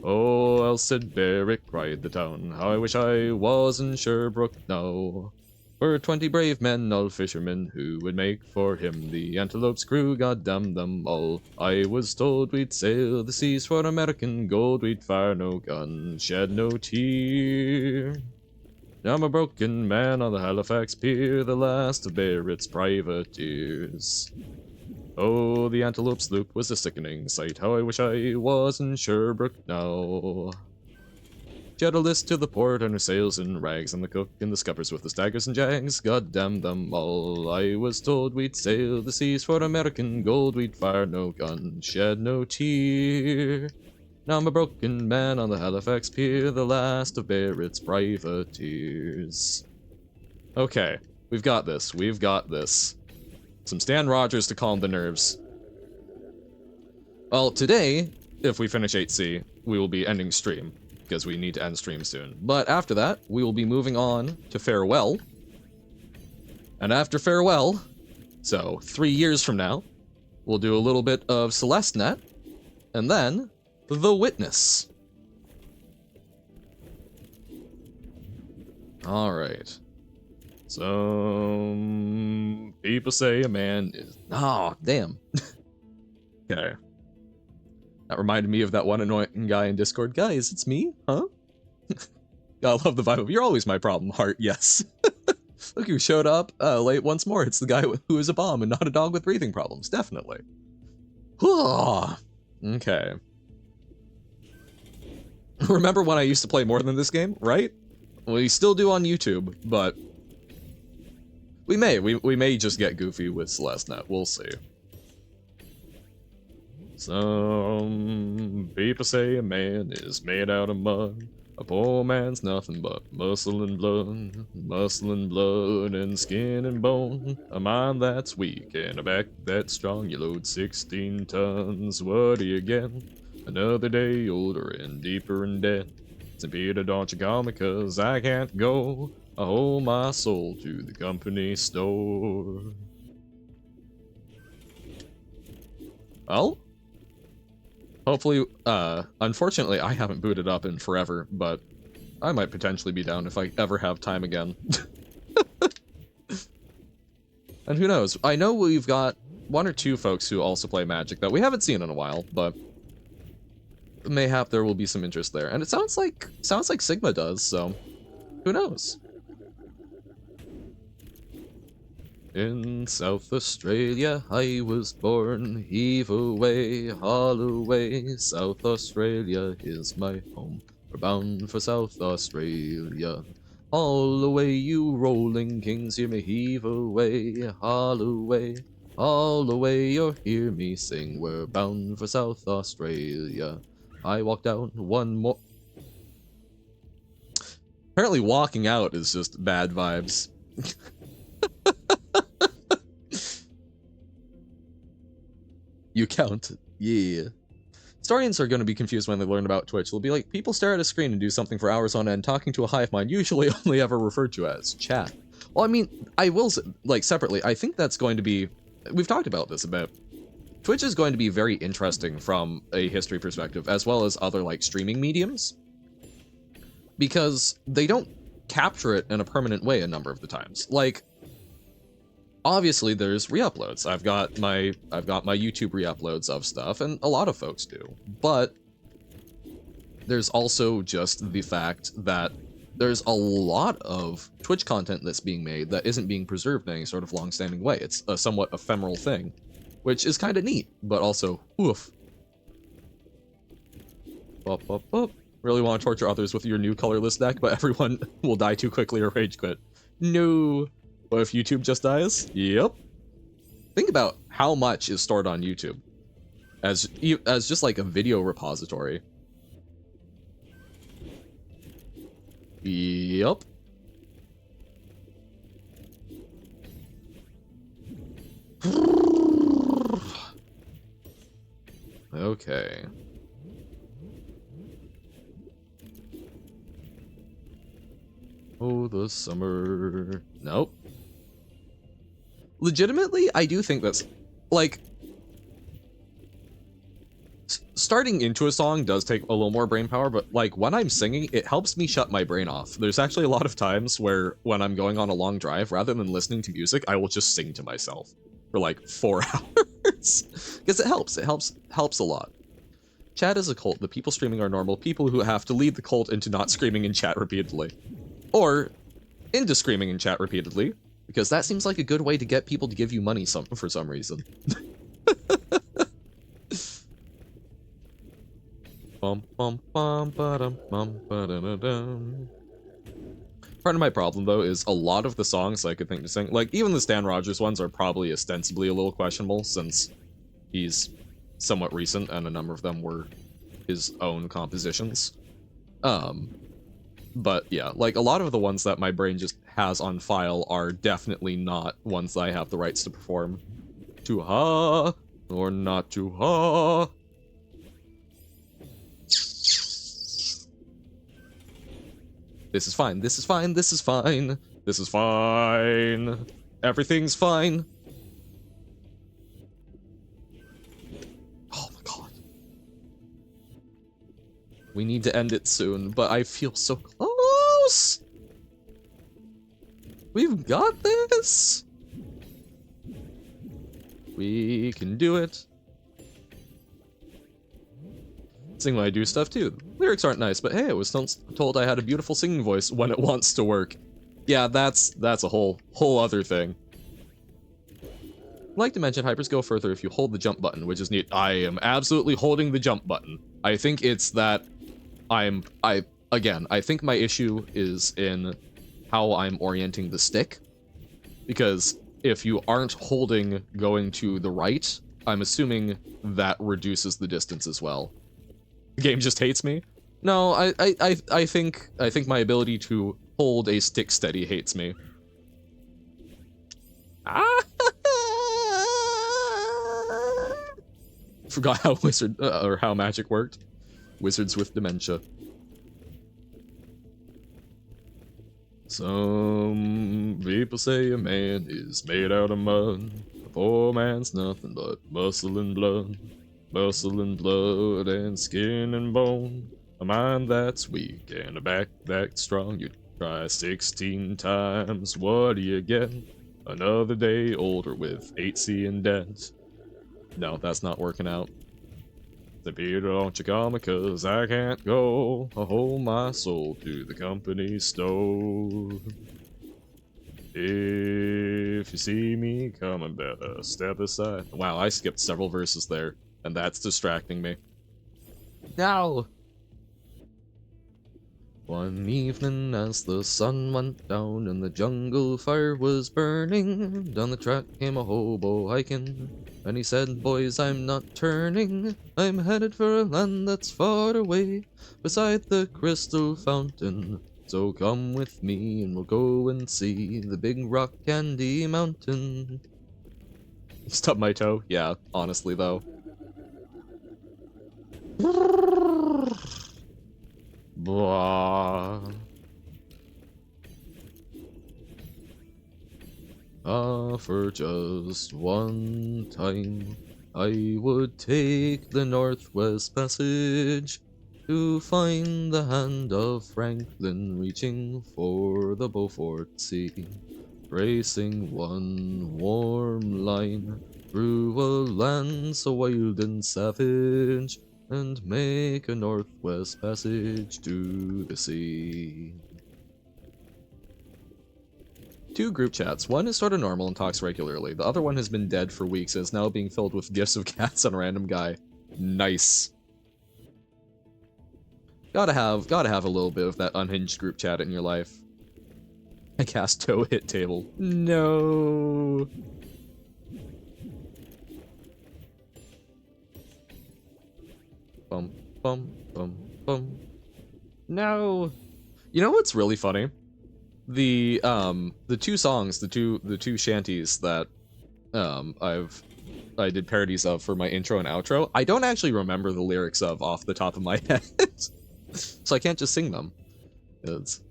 Oh, Alcid Barrett, cried the town, how I wish I was in Sherbrooke now. For 20 brave men, all fishermen, who would make for him the Antelope's crew, God damn them all. I was told we'd sail the seas for American gold, we'd fire no gun, shed no tear. Now I'm a broken man on the Halifax pier, the last of Barrett's privateers. Oh, the Antelope sloop was a sickening sight, how I wish I was in Sherbrooke now. She had a list to the port and her sails in rags, and the cook and the scuppers with the staggers and jags, God damn them all. I was told we'd sail the seas for American gold, we'd fire no gun, shed no tear. Now I'm a broken man on the Halifax pier, the last of Barrett's privateers. Okay, we've got this, we've got this. Some Stan Rogers to calm the nerves. Well, today, if we finish 8C, we will be ending stream, because we need to end stream soon. But after that, we will be moving on to Farewell. And after Farewell, so 3 years from now, we'll do a little bit of Celeste Net, and then The Witness. Alright. Some people say a man is... Oh, damn. Okay. That reminded me of that one annoying guy in Discord. Guys, it's me, huh? I love the vibe of, you're always my problem, heart, yes. Look who showed up late once more. It's the guy who is a bomb and not a dog with breathing problems, definitely. Okay. Remember when I used to play more than this game, right? We still do on YouTube, but we may just get goofy with Celeste Net. We'll see. Some people say a man is made out of mud. A poor man's nothing but muscle and blood and skin and bone. A mind that's weak and a back that's strong. You load 16 tons. What do you get? Another day older and deeper in debt. St. Peter, don't you call me 'cause I can't go. I hold my soul to the company store. Well, hopefully, unfortunately, I haven't booted up in forever, but I might potentially be down if I ever have time again. And who knows? I know we've got 1 or 2 folks who also play Magic that we haven't seen in a while, but mayhap there will be some interest there. And it sounds like Sigma does, so who knows? In South Australia I was born, heave away, haul away, South Australia is my home, we're bound for South Australia. Haul away, you rolling kings, hear me heave away, haul away, all away, or hear me sing, we're bound for South Australia. I walk down one more. Apparently walking out is just bad vibes. You count. Yeah. Historians are going to be confused when they learn about Twitch. They'll be like, people stare at a screen and do something for hours on end, talking to a hive mind, usually only ever referred to as chat. Well, I mean, I will, like, separately, I think that's going to be, we've talked about this a bit. Twitch is going to be very interesting from a history perspective, as well as other, like, streaming mediums. Because they don't capture it in a permanent way a number of the times. Like, obviously there's reuploads. I've got my YouTube reuploads of stuff, and a lot of folks do. But there's also just the fact that there's a lot of Twitch content that's being made that isn't being preserved in any sort of long-standing way. It's a somewhat ephemeral thing, which is kind of neat, but also, oof. Up, up, up. Really want to torture others with your new colorless deck, but everyone will die too quickly or rage quit. No. What if YouTube just dies? Yep. Think about how much is stored on YouTube as just like a video repository. Yep. Okay. Oh, the summer. Nope. Legitimately, I do think that's, like, starting into a song does take a little more brain power, but, like, when I'm singing, it helps me shut my brain off. There's actually a lot of times where, when I'm going on a long drive, rather than listening to music, I will just sing to myself for, like, 4 hours. Because it helps. It helps a lot. Chat is a cult. The people streaming are normal people who have to lead the cult into not screaming in chat repeatedly. Or into screaming in chat repeatedly, because that seems like a good way to get people to give you money for some reason. Bum, bum, bum, ba-dum, bum, ba-da-da-dum. Part of my problem, though, is a lot of the songs I could think to sing, like, even the Stan Rogers ones are probably ostensibly a little questionable, since he's somewhat recent, and a number of them were his own compositions. But yeah, like, a lot of the ones that my brain just has on file are definitely not ones that I have the rights to perform. To ha, or not to ha. This is fine, this is fine, this is fine. This is fine. Everything's fine. Oh my god. We need to end it soon, but I feel so close! We've got this! We can do it. Sing when I do stuff too. Lyrics aren't nice, but hey, I was told I had a beautiful singing voice when it wants to work. Yeah, that's a whole other thing. I'd like to mention hypers go further if you hold the jump button, which is neat. I am absolutely holding the jump button. I think it's that I think my issue is in how I'm orienting the stick. Because if you aren't holding going to the right, I'm assuming that reduces the distance as well. The game just hates me? No, I think my ability to hold a stick steady hates me. Ah! Forgot how how magic worked. Wizards with dementia. Some people say a man is made out of mud. A poor man's nothing but muscle and blood. Muscle and blood and skin and bone. A mind that's weak and a back that's strong. You'd try 16 times. What do you get? Another day older with 8C and debt. No, that's not working out. Say, Peter, don't you come, 'cause I can't go. I'll hold my soul to the company store. If you see me coming, better step aside. Wow, I skipped several verses there, and that's distracting me. No! One evening as the sun went down and the jungle fire was burning, down the track came a hobo hiking, and he said, "Boys, I'm not turning. I'm headed for a land that's far away, beside the crystal fountain. So come with me and we'll go and see the big rock candy mountain." Stub my toe? Yeah, honestly though. Blah. For just one time, I would take the Northwest Passage to find the hand of Franklin reaching for the Beaufort Sea, racing one warm line through a land so wild and savage, and make a Northwest Passage to the sea. 2 group chats. One is sort of normal and talks regularly. The other one has been dead for weeks and is now being filled with gifs of cats on a random guy. Nice. Gotta have a little bit of that unhinged group chat in your life. I cast toe hit table. No. Bum bum bum bum. No. You know what's really funny? The 2 songs, the two shanties that I did parodies of for my intro and outro, I don't actually remember the lyrics of off the top of my head. So I can't just sing them. It's,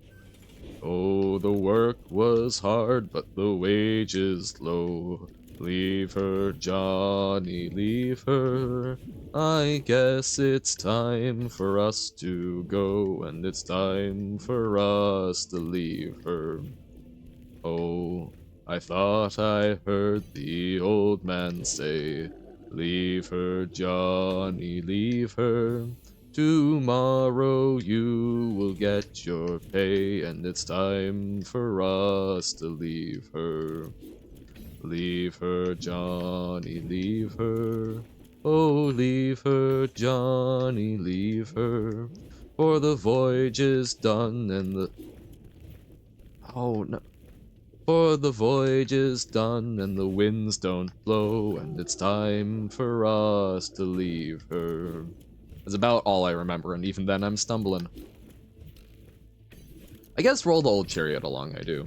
"Oh, the work was hard, but the wages low. Leave her, Johnny, leave her. I guess it's time for us to go, and it's time for us to leave her. Oh, I thought I heard the old man say, leave her, Johnny, leave her. Tomorrow you will get your pay, and it's time for us to leave her. Leave her, Johnny, leave her. Oh, leave her, Johnny, leave her. For the voyage is done and the... Oh, no. For the voyage is done and the winds don't blow, and it's time for us to leave her." That's about all I remember, and even then I'm stumbling. I guess Roll the Old Chariot along I do.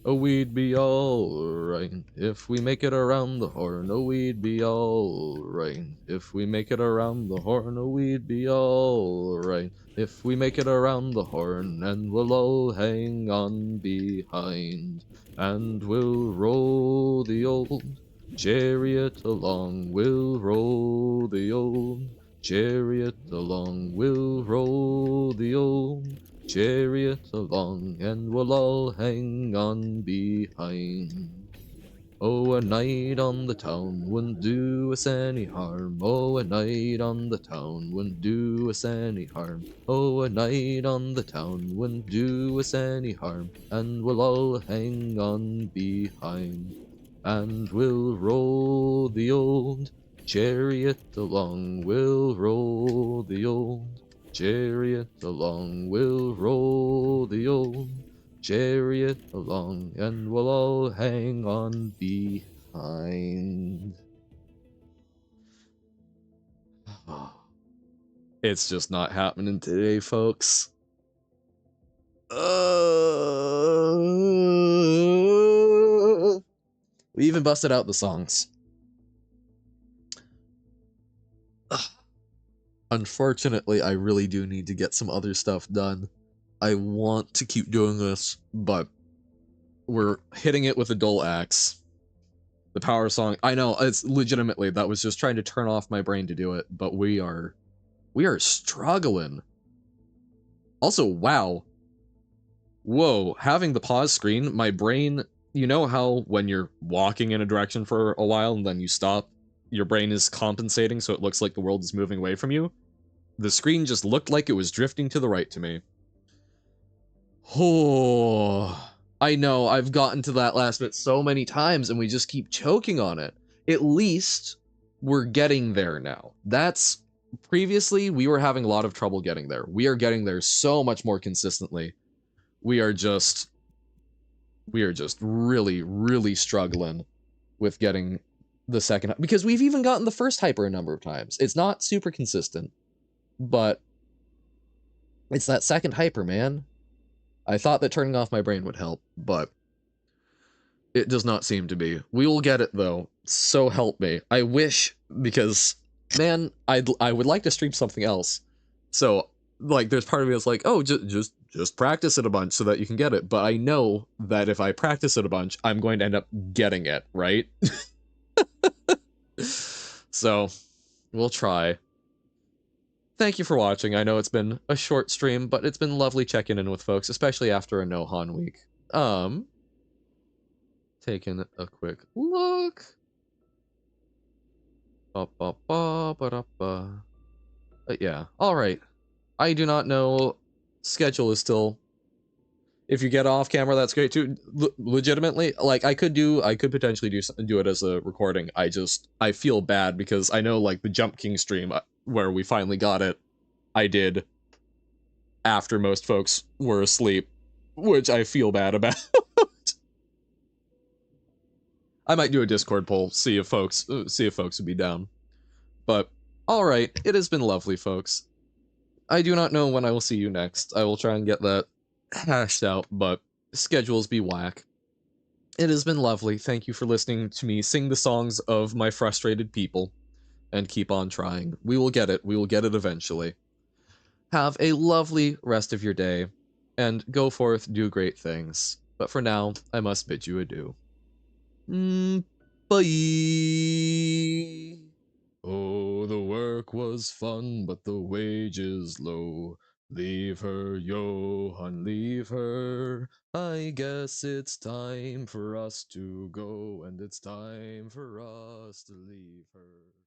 "Oh, we'd be alright if we make it around the horn. Oh, we'd be alright if we make it around the horn. Oh, we'd be alright if we make it around the horn. And we'll all hang on behind, and we'll roll the old chariot along. We'll roll the old chariot along. We'll roll the old chariot along, and we'll all hang on behind. Oh, a night on the town wouldn't do us any harm. Oh, a night on the town wouldn't do us any harm. Oh, a night on the town wouldn't do us any harm. And we'll all hang on behind, and we'll roll the old chariot along. We'll roll the old chariot along. We'll roll the old chariot along, and we'll all hang on behind." It's just not happening today, folks. We even busted out the songs. Unfortunately, I really do need to get some other stuff done. I want to keep doing this, but we're hitting it with a dull axe. The power song, I know, it's legitimately, that was just trying to turn off my brain to do it, but we are struggling. Also, wow. Whoa, having the pause screen, my brain, you know how when you're walking in a direction for a while and then you stop, your brain is compensating so it looks like the world is moving away from you? The screen just looked like it was drifting to the right to me. Oh, I know, I've gotten to that last bit so many times and we just keep choking on it. At least we're getting there now. That's previously we were having a lot of trouble getting there. We are getting there so much more consistently. We are just really, really struggling with getting the second, because we've even gotten the first hyper a number of times. It's not super consistent, but it's that second hyper, man. I thought that turning off my brain would help, but it does not seem to be. We will get it though. So help me. I wish, because man, I would like to stream something else. So like, there's part of me that's like, oh, just practice it a bunch so that you can get it. But I know that if I practice it a bunch, I'm going to end up getting it, right? So we'll try. Thank you for watching. I know it's been a short stream, but it's been lovely checking in with folks, especially after a no-Han week. Taking a quick look. Yeah, alright. I do not know. Schedule is still... If you get off camera, that's great too. Legitimately, like, I could potentially do it as a recording. I feel bad because I know, like, the Jump King stream where we finally got it, I did after most folks were asleep, which I feel bad about. I might do a Discord poll, see if folks would be down. But all right, it has been lovely, folks. I do not know when I will see you next. I will try and get that hashed out, but schedules be whack. It has been lovely. Thank you for listening to me sing the songs of my frustrated people, and keep on trying. We will get it. We will get it eventually. Have a lovely rest of your day, and go forth, do great things. But for now, I must bid you adieu. Bye! Oh, the work was fun, but the wages low. Leave her, Johann, leave her. I guess it's time for us to go, and it's time for us to leave her.